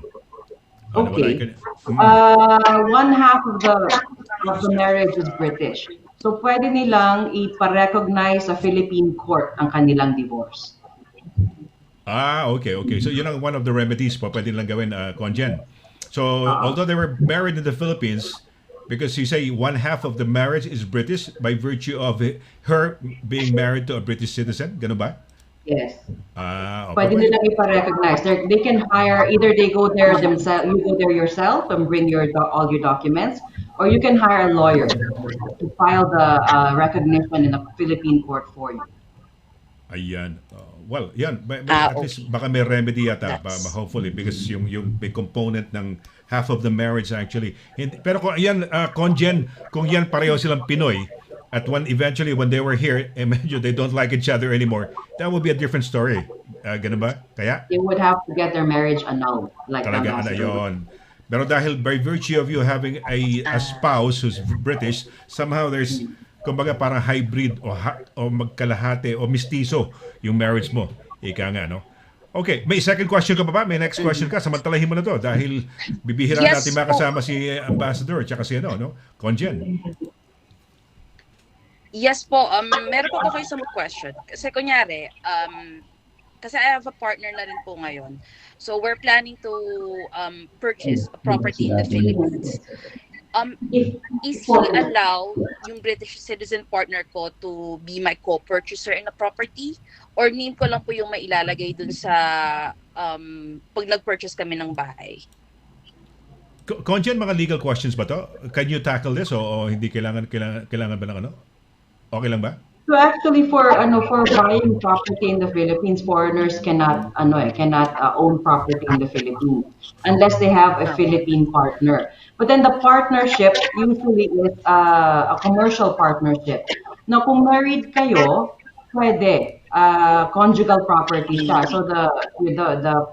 Okay. One half of the marriage is British. So pwede nilang ipa-recognize sa Philippine court ang kanilang divorce. Okay. So yun ang one of the remedies po pwede lang gawin, Conjen. So although they were married in the Philippines, because you say one half of the marriage is British by virtue of her being married to a British citizen, ganun ba? Yes. Okay. Pwede nilang ipa-recognize. They can hire, either they go there themselves, you go there yourself and bring all your documents, or you can hire a lawyer to file the recognition in a Philippine court for you. Ayan. Well, yan. At least baka may remedy yata, hopefully, because yung big component ng half of the marriage actually. Pero kung yan, kung yan pareho silang Pinoy, at eventually when they were here, medyo they don't like each other anymore, that would be a different story. Ganun ba? Kaya? They would have to get their marriage annulled. Like talaga na yun. Pero dahil by virtue of you having a spouse who's British, somehow there's kumbaga parang hybrid o magkalahati o mistiso yung marriage mo. Ika nga, no? Okay, may second question ka pa ba? May next question ka? Samantalahin mo na to dahil bibihira natin makasama si Ambassador at si no? Conjen. Yes po, meron po kayo sa question. Kasi kunyari, kasi I have a partner na rin po ngayon. So we're planning to purchase a property in the Philippines. Is he allow yung British citizen partner ko to be my co-purchaser in a property? Or name ko lang po yung mailalagay dun sa pag nag-purchase kami ng bahay? Conjen, mga legal questions ba to? Can you tackle this o hindi kailangan ba ng ano? Okay lang ba? So actually for buying property in the Philippines, foreigners cannot own property in the Philippines unless they have a Philippine partner. But then the partnership usually is a commercial partnership. Now kung married kayo, pwede conjugal property siya. So the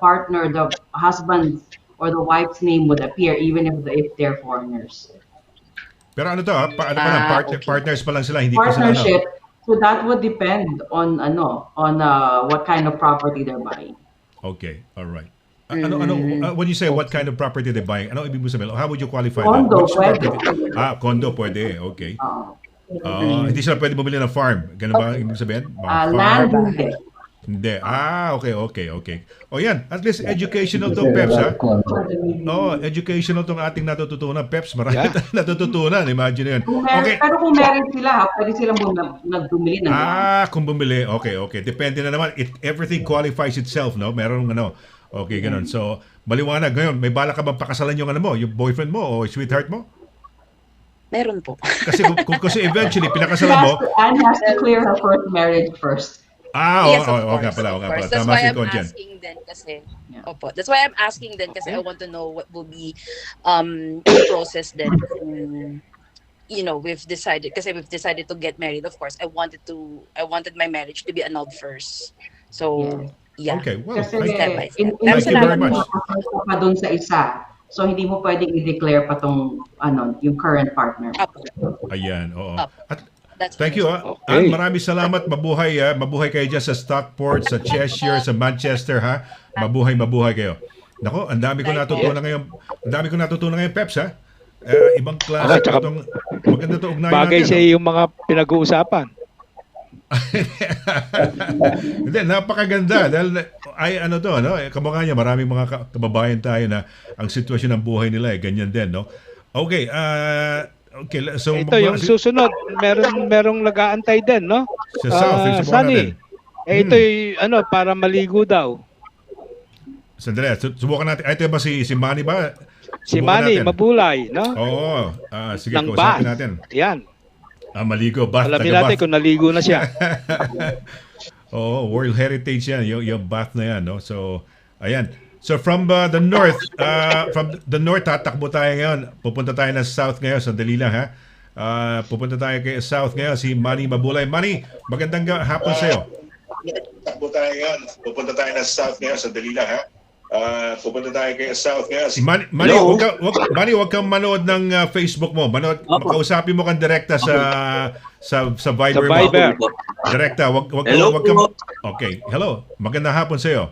partner, the husband's or the wife's name would appear even if they're foreigners. Pero ano to, partners pa lang sila, hindi pa sila partnership. So that would depend on what kind of property they're buying. Okay, all right. When you say what kind of property they're buying, ano ibig mo sabihin? How would you qualify condo, that? Condo pwede. Okay. Hindi sila pwede bumili ng farm. Ganun ba ibig sabihin? Land hindi. Okay. O yan, at least educational to, Peps, ha? Educational tong ating natututunan. Peps, marami tayong natututunan. Imagine yun. Okay. Pero kung meron sila, pwede silang bumili ng kung bumili. Okay. Depende na naman. Everything qualifies itself, no? Meron okay, ganun. So, maliwanag ngayon. May bala ka bang pakasalan yung yung boyfriend mo o sweetheart mo? Meron po. Kasi eventually, pinakasalan mo. Anne has to clear her first marriage first. Yes, nga pala. That's why I'm asking then kasi. Opo. That's why I'm asking then kasi I want to know what will be the process then. We've decided to get married. Of course, I wanted my marriage to be annulled first. So, yeah. Okay, well, kasi thank you very much. Pa dun sa isa. So hindi mo pwedeng i-declare pa tong yung current partner. Ayan, oo. That's thank you. Okay. Maraming salamat. Mabuhay kayo dyan sa Stockport, sa Cheshire, sa Manchester, ha? Mabuhay kayo. Nako, ang dami ko natutunan ngayon, Peps, ha? Ibang klase itong maganda to ugnayan bagay natin. Bagay sa yung mga pinag-uusapan. Hindi, napakaganda. Dahil, kamukha niya, maraming mga kababayan tayo na ang sitwasyon ng buhay nila, ganyan din, no? Okay, okay, so ito yung susunod, merong nag-aantay din, no? Sa South, Sonny. Ito yung para maligo daw. Sandali, subukan natin. Ito ba si Manny ba? Si Manny, mabulay, no? Oo. Sige, ng kausapin natin. Yan. Maligo, bath. Alamin natin kung naligo na siya. World Heritage yan, yung bath na yan, no? So, ayan. So from the north, tatakbo tayo ngayon. Pupunta tayo ng south ngayon. Sandali lang, ha? Pupunta tayo kay south ngayon. Si Manny Mabulay. Manny, magandang hapon sa'yo. Tatakbo tayo ngayon. Pupunta tayo ng south ngayon. Sandali lang, ha? Pupunta tayo kay south ngayon. Si Manny, wag kang manood ng Facebook mo. Kausapin mo kang direkta sa Viber. Sa Viber. Direkta, wag kang... Okay, hello. Magandang hapon sa'yo.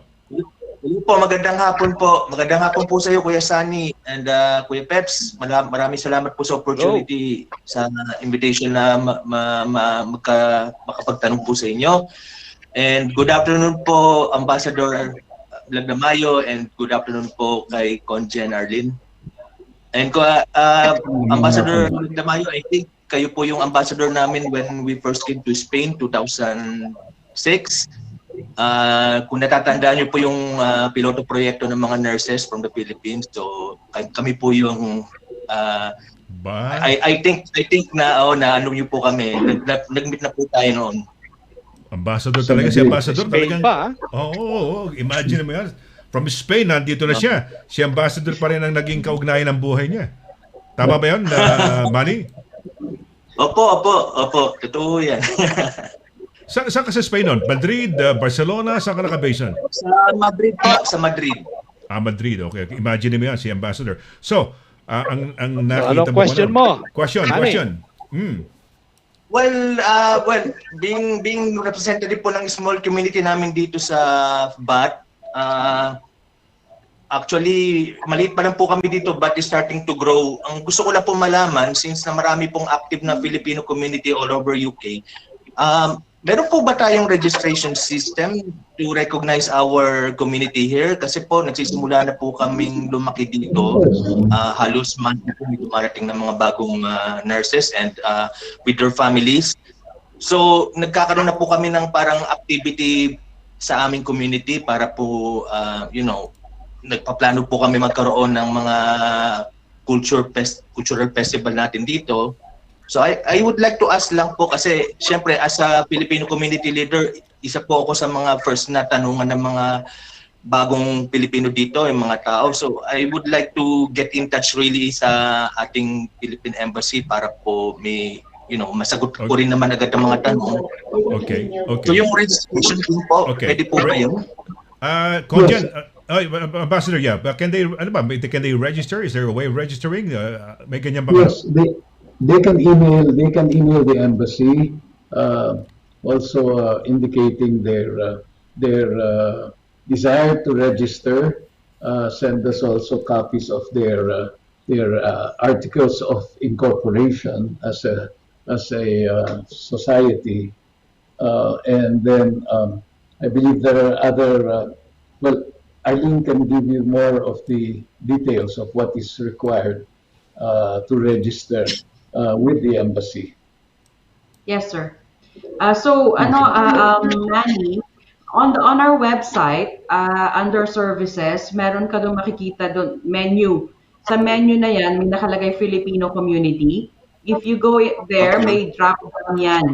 Hello po, magandang hapon po. Magandang hapon po sa iyo, Kuya Sonny and Kuya Peps. Maraming salamat po sa opportunity, sa invitation na makapagtanong po sa inyo. And good afternoon po, Ambassador Villanueva, and good afternoon po kay Conjen Arlene. And Ambassador Villanueva, I think kayo po yung ambassador namin when we first came to Spain, 2006. Kung natatandaan niyo po yung piloto proyekto ng mga nurses from the Philippines, so kami po yung I think na ano niyo po kami, nag-meet na po tayo noon. Ambassador Sa talaga, si Madrid. Ambassador Spain talagang... pa, Oo, imagine mo yan. From Spain, nandito na siya. Si Ambassador pa rin ang naging kaugnayan ng buhay niya. Tama ba yun, Manny? Opo. Totoo yan. Saan ka sa Spain nun? Madrid, Barcelona, saan ka naka-base nun? Sa Madrid po. Sa Madrid. Madrid, okay. Imagine mo yan, si Ambassador. So, ang nakita anong question mo? Question. Well, being representative po ng small community namin dito sa BAT, actually, maliit pa lang po kami dito, but is starting to grow. Ang gusto ko lang po malaman, since na marami pong active na Filipino community all over UK, meron po ba tayong registration system to recognize our community here? Kasi po, nagsisimula na po kaming lumaki dito. Halos monthly po may dumarating ng mga bagong nurses and with their families. So, nagkakaroon na po kami ng parang activity sa aming community para po, nagpaplano po kami magkaroon ng mga cultural festival natin dito. So I would like to ask lang po kasi siyempre as a Filipino community leader, isa po ako sa mga first na tanungan ng mga bagong Pilipino dito, yung mga tao. So I would like to get in touch really sa ating Philippine Embassy para po may masagot ko rin naman agad ang mga tanong. Okay. So yung registration din po, pwede po ba yun? Conjan, Ambassador, yeah. But can they register? Is there a way of registering? May ganyan ba? Yes, they can email the embassy, also indicating their desire to register. Send us also copies of their articles of incorporation as a society, and then I believe there are other. Eileen can give you more of the details of what is required to register with the embassy. Yes, sir. Manny, on our website, under services, meron ka doon makikita doon menu. Sa menu na yan, may nakalagay Filipino community. If you go there, may drop down yan.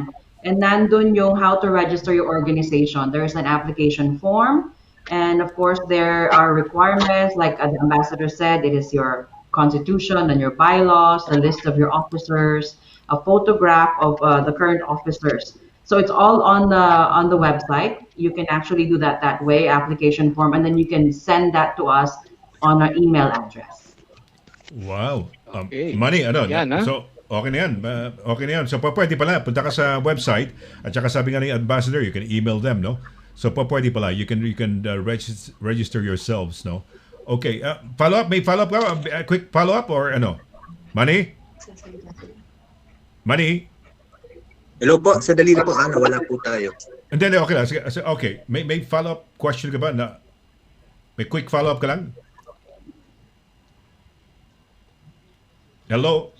And nandun yung how to register your organization. There's an application form. And of course, there are requirements, like the ambassador said, it is your constitution and your bylaws, a list of your officers, a photograph of the current officers. So it's all on the website. You can actually do that way, application form, and then you can send that to us on our email address. Wow. Okay. Manny, Yan, so okay na yan. Okay na yan. So pwede pala, punta ka sa website at saka sabi nga ni Ambassador, you can email them, no? So pwede pala, you can register yourselves, no? Okay, follow-up, may follow-up ka? A quick follow-up or ano? Manny? Hello po, sadali na po, wala po tayo. Hindi, okay lang. Okay, may follow-up question ka ba? May quick follow-up ka lang? Hello?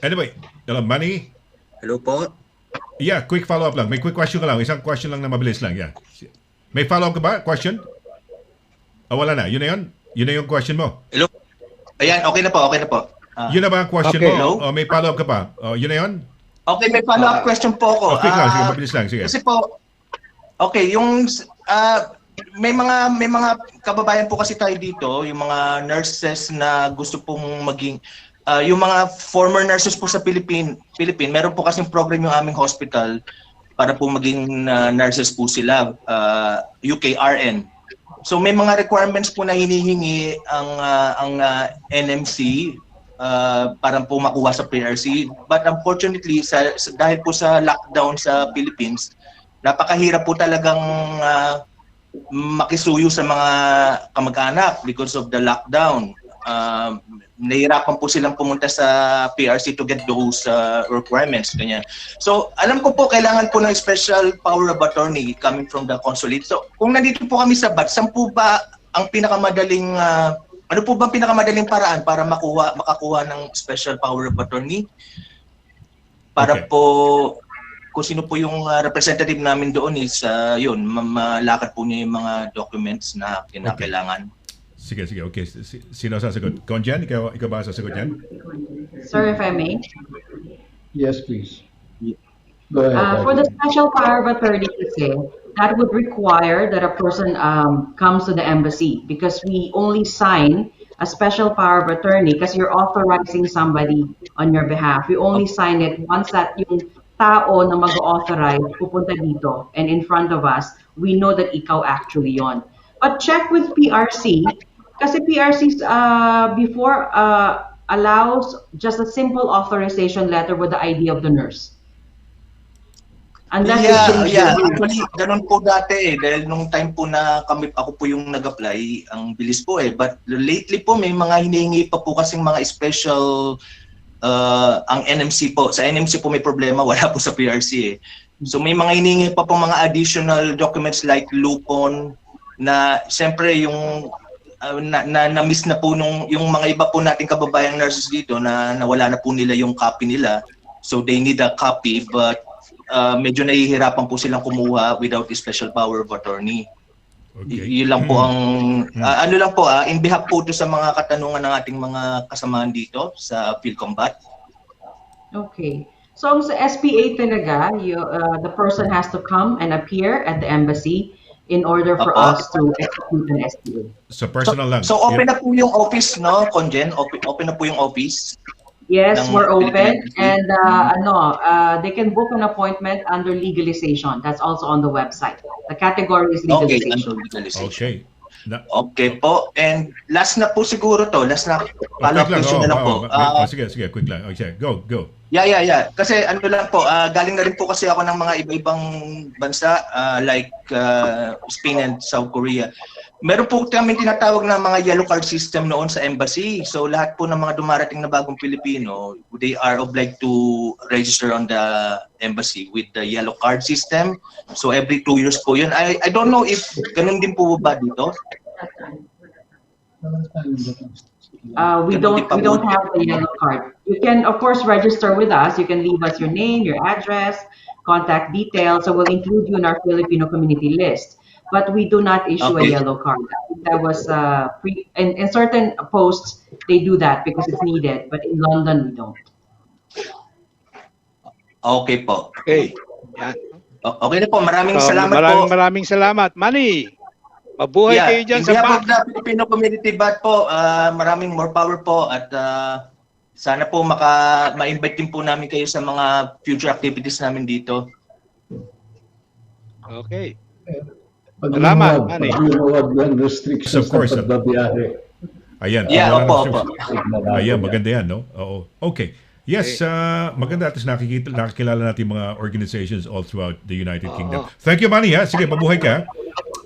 Anyway, hello, Manny? Hello po? Yeah, quick follow-up lang. May quick question ka lang. Isang question lang na mabilis lang. Yeah. May follow-up ka ba? Question? Wala na. Yun na yun? Yun na yung question mo? Hello? Ayan, okay na po. Yun na ba ang question Okay. mo? O may follow-up ka pa? Yun na yun? Okay, may follow-up question po ako. Quick lang. Sige, mabilis lang. Sige. Kasi po, okay, yung may mga kababayan po kasi tayo dito, yung mga nurses na gusto pong maging yung mga former nurses po sa Philippine, meron po kasing program yung aming hospital para po maging nurses po sila, UKRN. So may mga requirements po na hinihingi ang NMC para po makuha sa PRC. But unfortunately, dahil po sa lockdown sa Philippines, napakahirap po talagang makisuyo sa mga kamag-anak because of the lockdown. Nahihirapan po silang pumunta sa PRC to get those requirements. Ganyan. So, alam ko po, kailangan po ng special power of attorney coming from the consulate. So, kung nandito po kami sa BAT, saan po ba ang pinakamadaling, ano po ba ang pinakamadaling paraan para makakuha ng special power of attorney? Para po, kung sino po yung representative namin doon is, yun, malakad po niya yung mga documents na kinakailangan. Sige. Okay. Sino sasagot? Conjan, ikaw ba sasagot yan? Sir, if I may. Yes, please. Go ahead. For the special power of attorney kasi, that would require that a person comes to the embassy because we only sign a special power of attorney because you're authorizing somebody on your behalf. We only sign it once that yung tao na mag-authorize pupunta dito and in front of us, we know that ikaw actually yon. But check with PRC kasi PRC before allows just a simple authorization letter with the ID of the nurse. Actually, ganun po dati dahil nung time po na ako po yung nag-apply, ang bilis po But lately po may mga hinihingi pa po kasing mga special ang NMC po. Sa NMC po may problema, wala po sa PRC So may mga hinihingi pa po mga additional documents like lupon na siyempre yung na-miss na po yung mga iba po nating kababayang nurses dito na nawala na po nila yung copy nila. So they need a copy but medyo nahihirapan po silang kumuha without a special power of attorney. Okay. Yun lang po ang ano lang po in behalf po to sa mga katanungan ng ating mga kasamahan dito sa field combat. Okay. So sa SPA talaga, the person has to come and appear at the embassy in order for us to execute an SPA. So personal lang. So open na po yung office, no, Conjen? Open na po yung office. Yes, we're open and they can book an appointment under legalization. That's also on the website. The category is legalization. Okay, under legalization. Okay. Okay po. And last na po siguro to. Last na. Follow-up question na lang po. Sige, quick lang. Okay, go. Yeah. Kasi ano lang po, galing na rin po kasi ako ng mga iba-ibang bansa like Spain and South Korea. Meron po kami tinatawag na mga yellow card system noon sa embassy. So lahat po ng mga dumarating na bagong Pilipino, they are obliged to register on the embassy with the yellow card system. So every 2 years po yun. I don't know if ganun din po ba dito? We don't have the yellow card. You can of course register with us. You can leave us your name, your address, contact details. So we'll include you in our Filipino community list. But we do not issue a yellow card. That was in certain posts they do that because it's needed, but in London we don't. Okay po. Okay. Yan. Okay na po. Maraming salamat po. Maraming salamat. Manny, mabuhay kayo dyan sa back. The Filipino community bat po, maraming more power po at sana po ma-invite din po namin kayo sa mga future activities namin dito. Okay. Salamat, Manny. Pag-iwag ng restrictions of course, ng pagbabiyahe. Ayan. Opo. Ayan, maganda yan, no? Oo. Okay. Yes, maganda at nakikilala natin mga organizations all throughout the United Kingdom. Thank you, Manny, ha? Sige, mabuhay ka.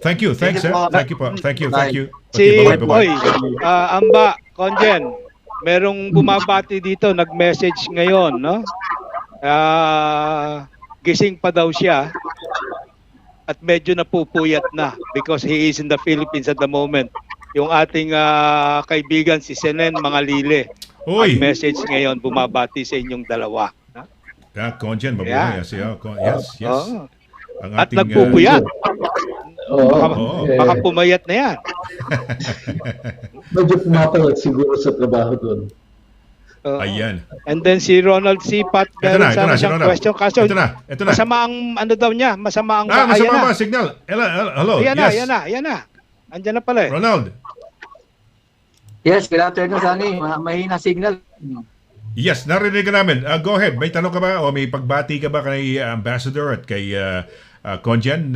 Thank you. Thanks, ha? Thank you po. Thank you. Okay, bye-bye. Amba, Conjen, merong bumabati dito, nag-message ngayon, no? Gising pa daw siya. At medyo napupuyat na because he is in the Philippines at the moment. Yung ating kaibigan si Senen Mangalile. Message ngayon bumabati sa inyong dalawa. Conjen, mabuhay. Yes. At nagpupuyat. Baka pumayat na yan. Medyo pumapalat siguro sa trabaho doon. Ayan. And then si Ronald Sipat, meron sana siyang question. Kaso, ito na. Masama ang ano daw niya, masama ang masama ba signal? Hello. Ayan na. Andiyan na pala. Ronald. Yes, good afternoon, Sonny. Mahina signal. Yes, narinig ka namin. Go ahead. May tanong ka ba o may pagbati ka ba kay Ambassador at kay Conjen,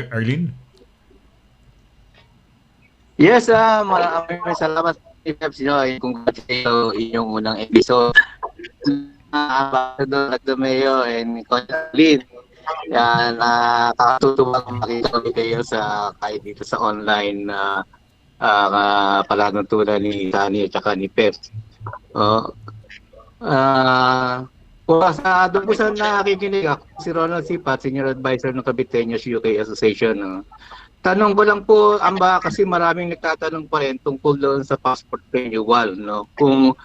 Arlene? Yes, maraming salamat. Peps, congratulations inyong unang episode. Ambassador Nagdameo and Conjen. Yan, nakakatutuwa kung makita kayo kahit dito sa online palatuntunan ni Sonny at saka ni Peps. Doon po sa nakikinig ako, si Ronald Sipat, Senior Advisor ng Caviteños UK Association. Tanong ko lang po, Amba, kasi maraming nagtatanong pa rin tungkol doon sa passport renewal, no? Kung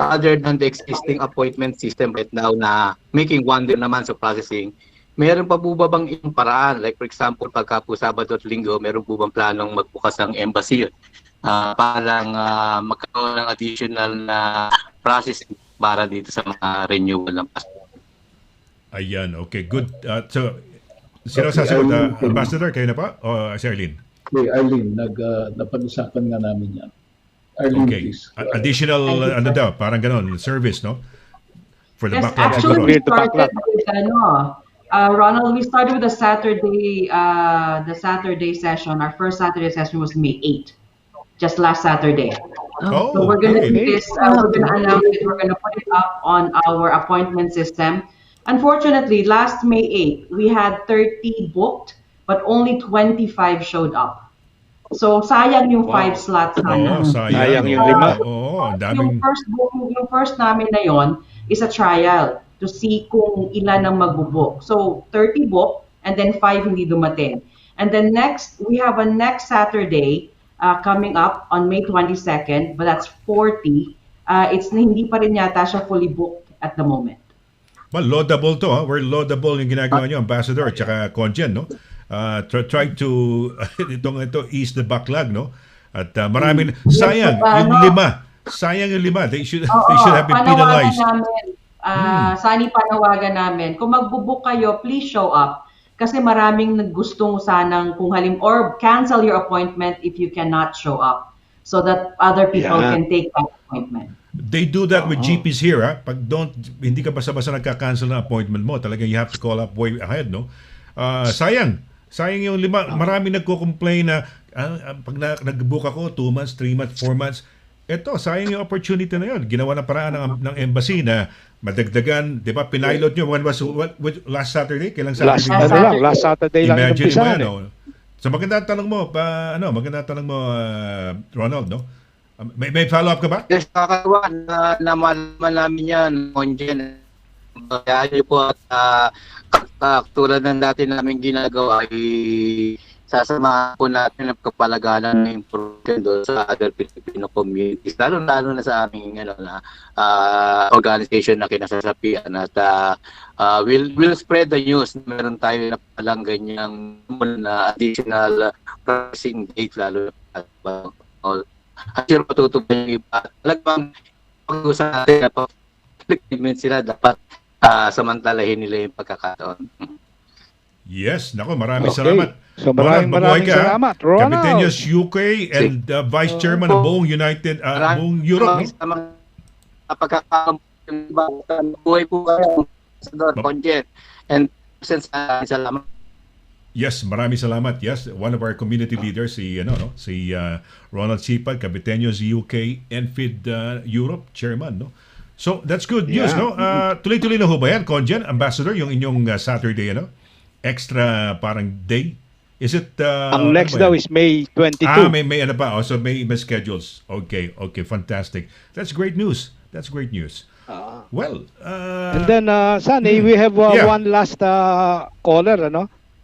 other than the existing appointment system right now na making wonder naman sa processing, meron pa po ba bang ibang paraan? Like for example, pagka po Sabado at Linggo, meron po bang planong magbukas ng embassy para magkaroon ng additional na processing para dito sa mga renewal ng passport? Okay po. Thank you. Okay na po. Maraming salamat po. Maraming salamat po. Conjen. Yes, narinig ka namin. Go ahead. May tanong ka ba o may pagbati ka ba kay Ambassador at kay Conjen, Arlene? Yes, good afternoon, Sonny. Mahina signal. Ayan, okay, good. So, sino Okay, sasagot? Arlene. Ambassador, kayo na pa? O si Arlene? Okay, Arlene, napag-usapan nga namin yan. Arlene, Okay. please. Additional, Thank you, ano sir. daw, parang ganon, service, no? For the Yes, backlog actually, siguro. we started with Ronald. We started with the Saturday session. Our first Saturday session was May 8, just last Saturday. Oh, So we're gonna do okay. this. We're gonna announce it. We're gonna put it up on our appointment system. Unfortunately, last May 8, we had 30 booked, but only 25 showed up. So sayang yung 5 slots sana. Oo, sayang. Sayang yung 5. Oo, ang Yung daming... first namin na yon is a trial to see kung ilan ang magbubook. So 30 book and then 5 hindi dumating. And then next, we have a next Saturday coming up on May 22nd, but that's 40. It's hindi pa rin yata siya fully booked at the moment. Well, laudable to, ha? We're laudable yung ginagawa nyo, Ambassador, at saka Conjen, no? Try to, ito, ease the backlog, no? At maraming, sayang, yung 5. Sayang yung 5. They should have been penalized. Sonny, panawagan namin. Kung magbubook kayo, please show up. Kasi maraming gustong sanang or cancel your appointment if you cannot show up so that other people can take that appointment. They do that with GPs here, ha? Pag hindi ka basta-basta nagka-cancel ng appointment mo, talagang you have to call up way ahead, no? Sayang yung 5. Maraming nagko-complain na pag nag-book ako 2 months, 3 months, 4 months. Ito, sayang yung opportunity na yun. Ginawa na paraan ng embassy na madagdagan, di ba? Pinilot nyo. When was last Saturday? Kailang Saturday? Last Saturday lang yung Imagine umpisa. mo, So magandang tanong mo, Ronald, no? May follow-up ka ba? Yes, kakatawa na malaman namin yan, Conjen. Kaya nyo po at tulad ng dati namin ginagawa, sasamahan po natin ang kapalagalan ng improvement doon sa other Filipino communities, lalo na sa aming organization na kinasasapian at we'll spread the news. Meron tayo na palang ganyang additional pricing date lalo at sure matutupad yung iba. Talagang pag-usapan natin na pag-implement sila dapat samantalahin nila yung pagkakataon. Yes, nako, maraming salamat. So maraming salamat, Ronald. Kapitenyos UK and Vice Chairman ng buong United, buong Europe. Buhay po kayo, Ambassador Conjen. And salamat. Yes, maraming salamat. Yes, one of our community leaders, si Ronald Sipag, Kapitenyos UK and FID Europe Chairman, no? So that's good news, no? Tuloy-tuloy na ho ba yan, Conjen, Ambassador, yung inyong Saturday, extra parang day? Is it ang next daw is May 22. May ano pa. So may schedules. Okay, fantastic. That's great news. Well, and then Sonny, we have one last caller,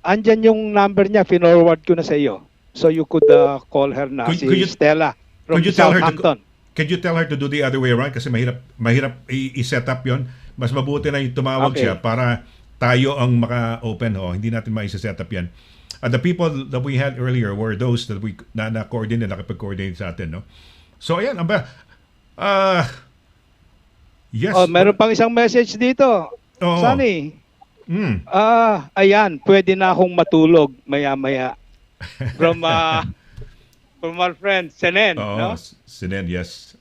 Andyan yung number niya, finorward ko na sa iyo. So you could call her na, Stella from Southampton. Could you tell her to do the other way around kasi mahirap i-set up 'yon. Mas mabuti na yung tumawag siya para tayo ang maka-open, hindi natin ma-set up 'yan. The people that we had earlier were those that we na-coordinate, nakapag-coordinate sa atin, no? So ayan, yes. Meron pang isang message dito. Sonny. Ayan, pwede na akong matulog maya-maya. From our friend Senen, no? Senen, yes.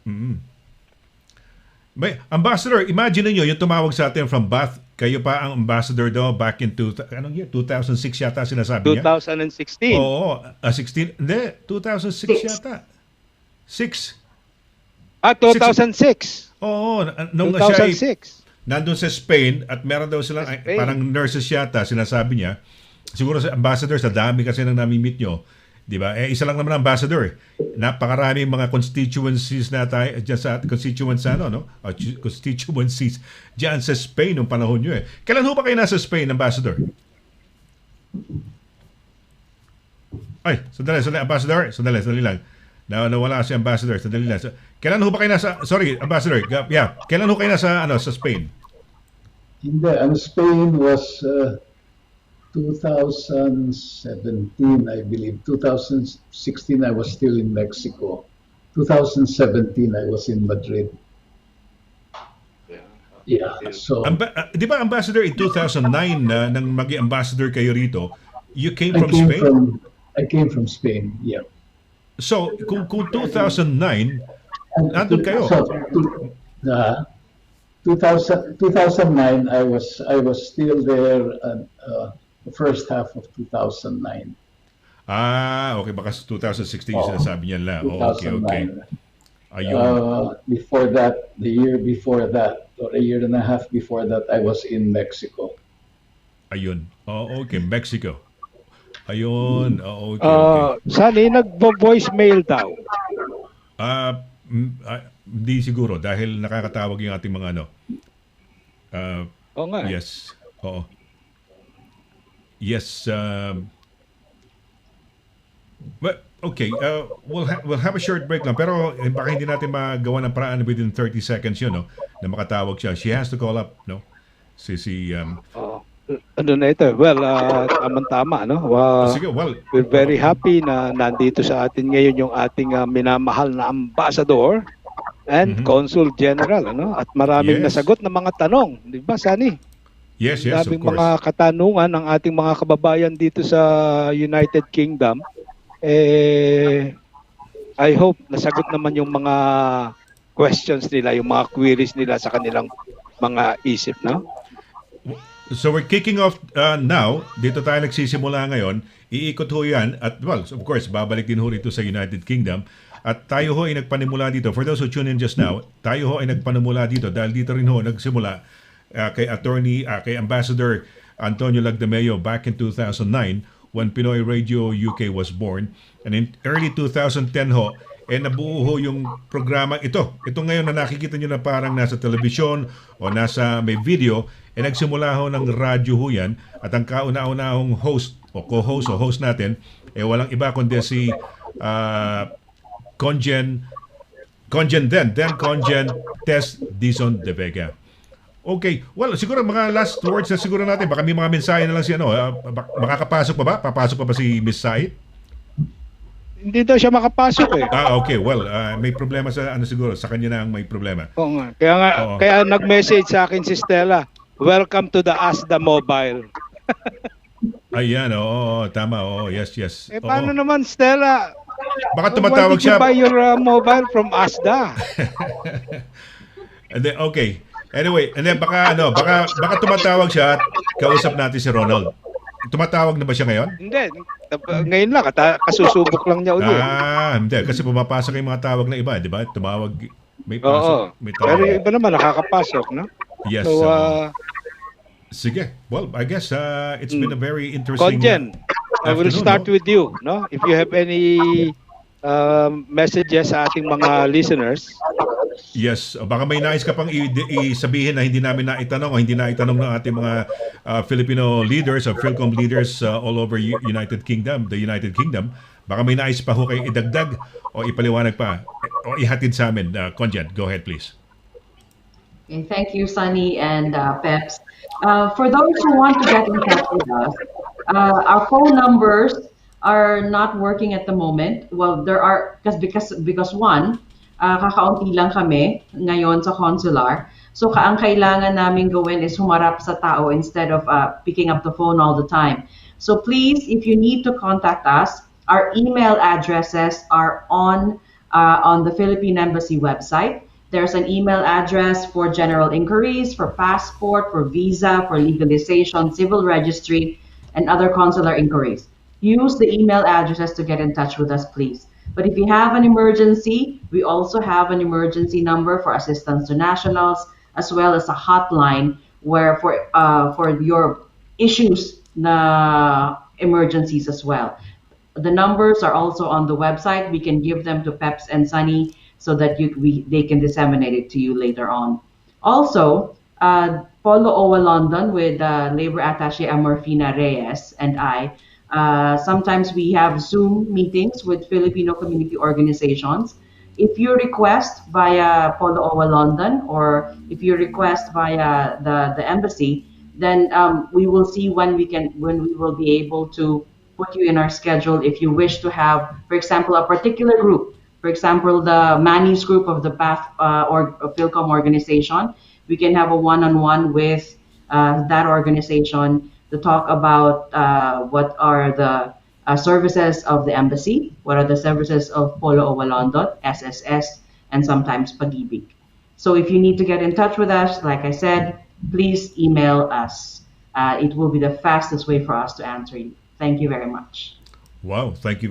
Ambassador, imagine niyo yung tumawag sa atin from Bath. Kayo pa ang ambassador daw back in 2006 yata sinasabi niya? 2016. Oo, 16. Hindi, 2006 yata. 6. 2006. Oo, nung 2006. Nandun sa Spain at meron daw silang parang nurses yata, sinasabi niya. Siguro sa ambassador, sa dami kasi nang nami-meet nyo, di ba? Isa lang naman ang ambassador. Napakaraming mga constituencies na tayo dyan sa constituencies dyan sa Spain nung panahon nyo . Kailan ho ba kayo nasa Spain, ambassador? Ay, sandali, ambassador. Sandali lang. Nawala si ambassador. Sandali lang. Kailan ho ba kayo nasa, sorry, ambassador. Yeah. Kailan ho kayo nasa, sa Spain? Hindi, ang Spain was 2017, I believe. 2016, I was still in Mexico. 2017, I was in Madrid. Yeah. So Di ba ambassador in 2009 nang maging ambassador kayo rito, you came I from came Spain? I came from Spain. Yeah. So kung 2009 nandun kayo. So, 2009, I was still there the first half of 2009. Okay, baka 2016 yung sinasabi niya lang. Okay. 2009. Ayun. Before that, the year before that, or a year and a half before that, I was in Mexico. Ayun. Okay, Mexico. Ayun. Okay. Sonny, nagvo-voicemail daw. Hindi siguro dahil nakakatawag yung ating mga ano. Oo nga. Yes. Oo. Yes. Okay. We'll have a short break lang. Pero baka hindi natin magawa ng paraan within 30 seconds yun, no? Na makatawag siya. She has to call up, no? Ano na ito? Well, tama-tama, no? Sige, we're very happy na nandito sa atin ngayon yung ating minamahal na ambassador and Consul General, ano? At maraming nasagot na mga tanong, di ba, Sonny? Yes, of Maraming course. mga katanungan ng ating mga kababayan dito sa United Kingdom. I hope nasagot naman yung mga questions nila, yung mga queries nila sa kanilang mga isip, no? So we're kicking off now. Dito tayo nagsisimula ngayon. Iikot ho yan. At of course, babalik din ho rito sa United Kingdom. At tayo ho ay nagpanimula dito. For those who tune in just now, tayo ho ay nagpanimula dito dahil dito rin ho nagsimula kay Ambassador Antonio Lagdameo back in 2009 when Pinoy Radio UK was born. And in early 2010 ho, nabuo ho yung programa ito. Ito ngayon na nakikita nyo na parang nasa telebisyon o nasa may video, nagsimula ho ng radyo ho yan. At ang kauna-unahong host o co-host o host natin, walang iba kundi si Conjen Tess Dizon de Vega. Okay, well, siguro mga last words na siguro natin. Baka may mga mensahe na lang si makakapasok pa ba? Papasok pa ba si Miss Said? Hindi daw siya makapasok eh. Okay, well, may problema sa siguro, sa kanya na ang may problema. Oo nga. Kaya nag-message sa akin si Stella, welcome to the Asda Mobile. Ayan, tama, yes. Paano naman, Stella? Baka tumatawag siya. Why did you buy your mobile from Asda? And then, okay. Anyway, and then baka tumatawag siya at kausap natin si Ronald. Tumatawag na ba siya ngayon? Hindi. Ngayon lang, kasusubok lang niya ulit. Hindi. Kasi pumapasok yung mga tawag na iba, di ba? Tumawag, may pasok. May tawag. Pero yung iba naman, nakakapasok, no? Yes. So, sige. Well, I guess it's been a very interesting Conjen, I will start with you, no? If you have any messages sa ating mga listeners. Yes, baka may nais ka pang isabihin na hindi namin naitanong o hindi naitanong ng ating mga Filipino leaders or Philcom leaders all over the United Kingdom. Baka may nais pa ho kayo idagdag o ipaliwanag pa o ihatid sa amin. Conjen, go ahead please. Okay, thank you, Sonny and Peps. For those who want to get in touch with us, our phone numbers are not working at the moment. Well, there are because one, kakaunti lang kami ngayon sa consular. So ang kailangan namin gawin is humarap sa tao instead of picking up the phone all the time. So please, if you need to contact us, our email addresses are on the Philippine Embassy website. There's an email address for general inquiries, for passport, for visa, for legalization, civil registry, and other consular inquiries. Use the email addresses to get in touch with us, please. But if you have an emergency, we also have an emergency number for assistance to nationals, as well as a hotline where for your issues na emergencies as well. The numbers are also on the website. We can give them to Peps and Sonny so that they can disseminate it to you later on. Also, Polo Owa London with Labor Attaché Amorfina Reyes and I, sometimes we have Zoom meetings with Filipino community organizations. If you request via Polo Owa London or if you request via the embassy, then we will see when we will be able to put you in our schedule. If you wish to have, for example, a particular group, for example, the Manny's group of the PATH or Philcom organization, we can have a one-on-one with that organization to talk about what are the services of the embassy, what are the services of Polo Owalondot, SSS, and sometimes Pag-ibig. So if you need to get in touch with us, like I said, please email us. It will be the fastest way for us to answer you. Thank you very much. Wow, thank you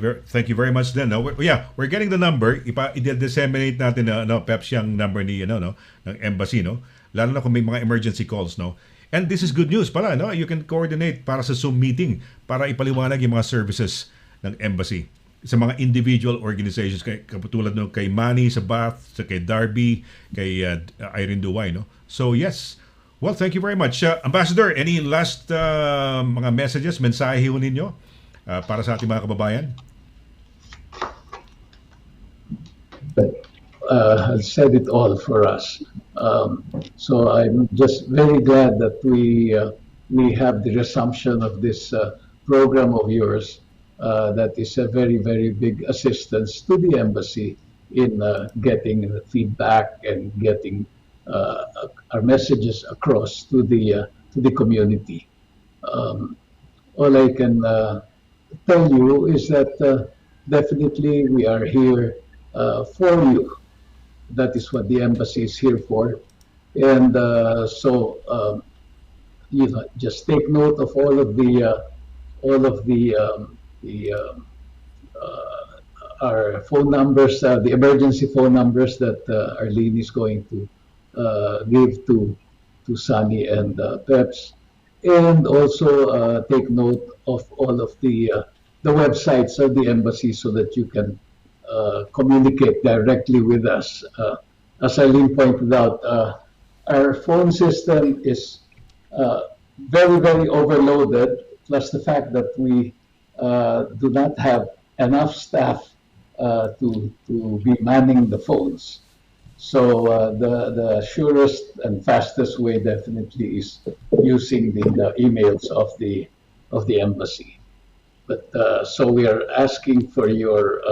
very much then. No, we're getting the number. I-disseminate natin Peps yung number ni ng embassy, no. Lalo na kung may mga emergency calls, no. And this is good news pala, no. You can coordinate para sa Zoom meeting para ipaliwanag yung mga services ng embassy sa mga individual organizations katulad no kay Manny sa Bath, sa kay Darby, kay Irene Duway, no. So yes. Well, thank you very much. Ambassador, any last mga messages, mensahe ho ninyo para sa ating mga kababayan? Has said it all for us. So I'm just very glad that we have the resumption of this program of yours. That is a very, very big assistance to the embassy in getting feedback and getting our messages across to the community. All I can tell you is that definitely we are here for you. That is what the embassy is here for, and just take note of all of the our phone numbers, the emergency phone numbers that Arlene is going to give to Sonny and Peps, and also take note of all of the websites of the embassy so that you can communicate directly with us. As Arlene pointed out, our phone system is very, very overloaded, plus the fact that we do not have enough staff to be manning the phones. So the surest and fastest way definitely is using the emails of the embassy. But so we are asking for your,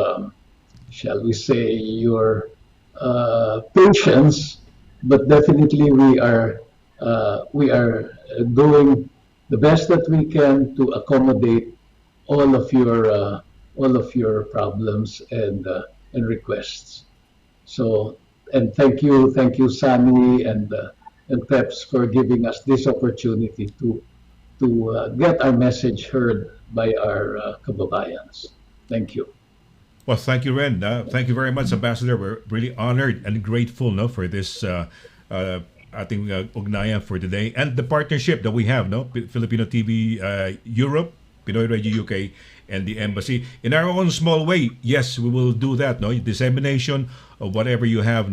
shall we say, your patience. But definitely we are doing the best that we can to accommodate all of your problems and requests. So. And thank you, Sonny and Peps for giving us this opportunity to get our message heard by our kababayans. Thank you. Well, thank you, Ren. Thank you very much, Ambassador. We're really honored and grateful, for this ating ugnayan for today and the partnership that we have, Filipino TV Europe, Pinoy Radio UK, and the embassy. In our own small way, yes, we will do that, dissemination of whatever you have,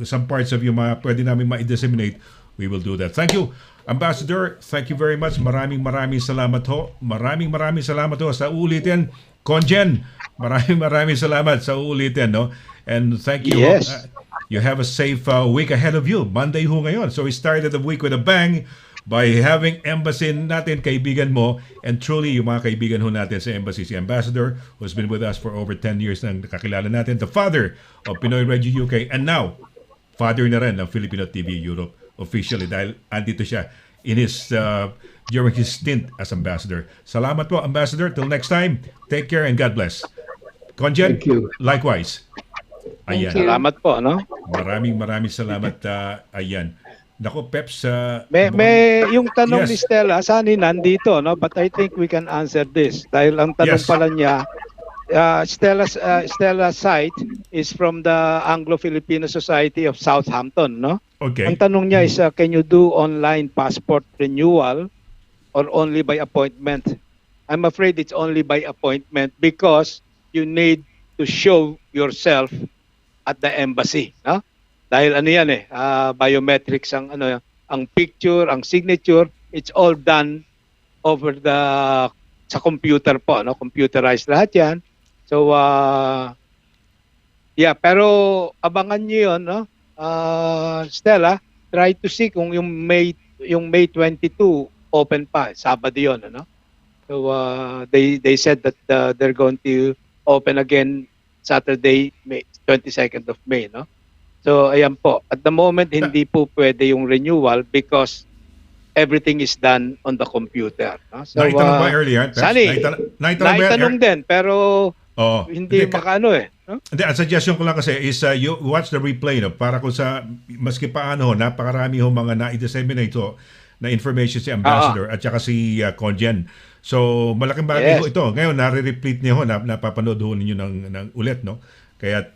some parts of you pwede namin ma-disseminate, we will do that. Thank you, Ambassador. Thank you very much. Maraming salamat ho. Maraming salamat ho sa ulitin. Conjen, maraming salamat sa ulitin, And thank you. Yes. You have a safe week ahead of you. Monday ho ngayon. So we started the week with a bang by having embassy natin, kaibigan mo, and truly yung mga kaibigan ho natin sa embassy, si Ambassador, who's been with us for over 10 years nang nakakilala natin, the father of Pinoy Radio UK, and now, father na rin ng Filipino TV Europe officially dahil andito siya in his, during his stint as Ambassador. Salamat po, Ambassador. Till next time, take care and God bless. Conjen, Thank you. likewise. Ayan. Salamat po, Maraming salamat. Ayan. Nako, Peps. May yung tanong Yes. ni Stella, Sonny nandito, but I think we can answer this. Dahil ang tanong Yes. pala niya, Stella's site is from the Anglo-Filipino Society of Southampton, Okay. Ang tanong niya is, can you do online passport renewal or only by appointment? I'm afraid it's only by appointment because you need to show yourself at the embassy, Dahil yan biometrics ang ang picture, ang signature, it's all done over sa computer po, computerized lahat 'yan. So pero abangan niyo 'yon, Stella, try to see kung yung May 22 open pa, Sabado 'yon, So they said that they're going to open again Saturday, May 22nd of May, So ayan po, at the moment hindi po pwede yung renewal because everything is done on the computer. No? So, Naitanong ba earlier, Peps? Sunny, Naitanong din pero Oo. hindi makaano eh. No? Hindi, ang suggestion ko lang kasi is you watch the replay, no, para kung sa maski paano napakarami ho mga na-disseminate ho na information si Ambassador at saka si Conjen. So malaking bagay ho ito. Ngayon nare-replete niyo ho, napapanood ho ninyo ng ulit, no? Kaya't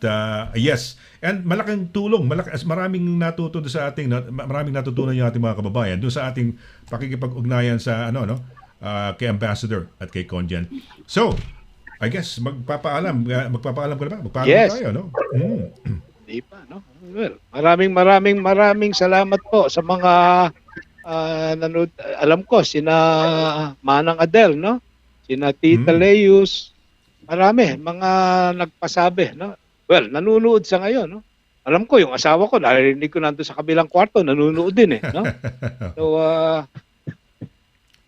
yes, and malaking tulong, maraming natutunan sa ating maraming natutunan yung ating mga kababayan doon sa ating pakikipag-ugnayan sa kay Ambassador at kay Conjen. So, I guess magpapaalam ka na ba? Magpaalam tayo, no? Di pa, no? Well, maraming salamat po sa mga nanood. Alam ko sina Manang Adel, no? Sina Tita Leus, marami mga nagpasabi, no? Well, nanonood sa ngayon, no? Alam ko yung asawa ko, narinig ko nandoon sa kabilang kwarto, nanonood din no? So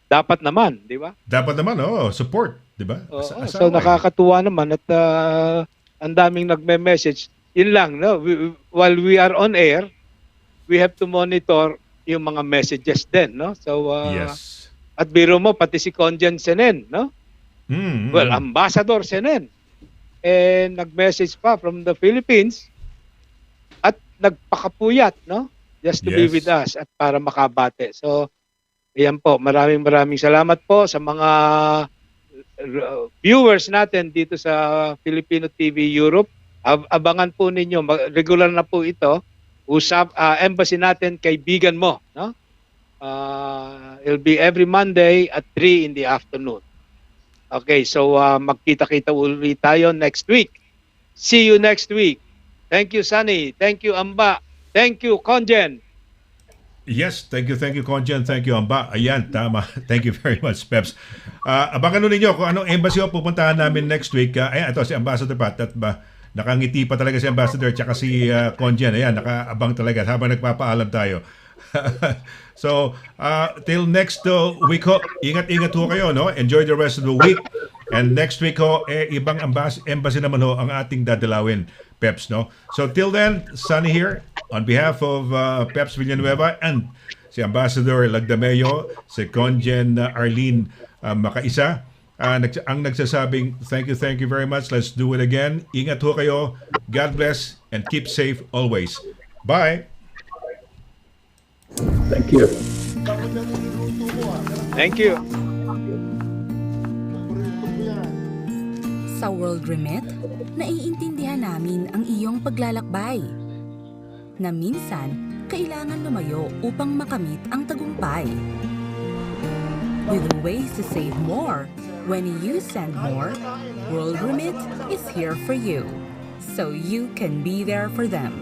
dapat naman, di ba? Dapat naman, support, di ba? So nakakatuwa naman at ang daming nagme-message. Yun lang, no? While we are on air, we have to monitor yung mga messages din, no? So yes. At biro mo pati si Conjen Senen, no? Well, Ambassador Senen. Nag-message pa from the Philippines at nagpakapuyat, no? Just to be with us at para makabate. So, ayan po, maraming salamat po sa mga viewers natin dito sa Filipino TV Europe. Abangan po ninyo, regular na po ito. Embassy natin, kaibigan mo, no? It'll be every Monday at 3 in the afternoon. Okay, so magkita-kita ulit tayo next week. See you next week. Thank you, Sonny. Thank you, Amba. Thank you, Conjen. Yes, thank you, Conjen. Thank you, Amba. Ayan, tama. Thank you very much, Peps. Abangan nun ninyo kung anong embassy o pupuntahan namin next week. Ayan, ito si Ambassador Pat. At nakangiti pa talaga si Ambassador tsaka si Conjen. Ayan, nakaabang talaga habang nagpapaalam tayo. So, till next week ho, ingat-ingat ho kayo, no? Enjoy the rest of the week. And next week ho, ibang embassy naman ho ang ating dadalawin, Peps, no? So, till then, Sonny here, on behalf of Peps Villanueva and si Ambassador Lagdameo, si Conjen Arlene Makaisa, ang nagsasabing, thank you very much. Let's do it again. Ingat ho kayo. God bless and keep safe always. Bye! Thank you. Thank you. Sa World Remit, naiintindihan namin ang iyong paglalakbay. Na minsan, kailangan lumayo upang makamit ang tagumpay. With ways to save more, when you send more, World Remit is here for you. So you can be there for them.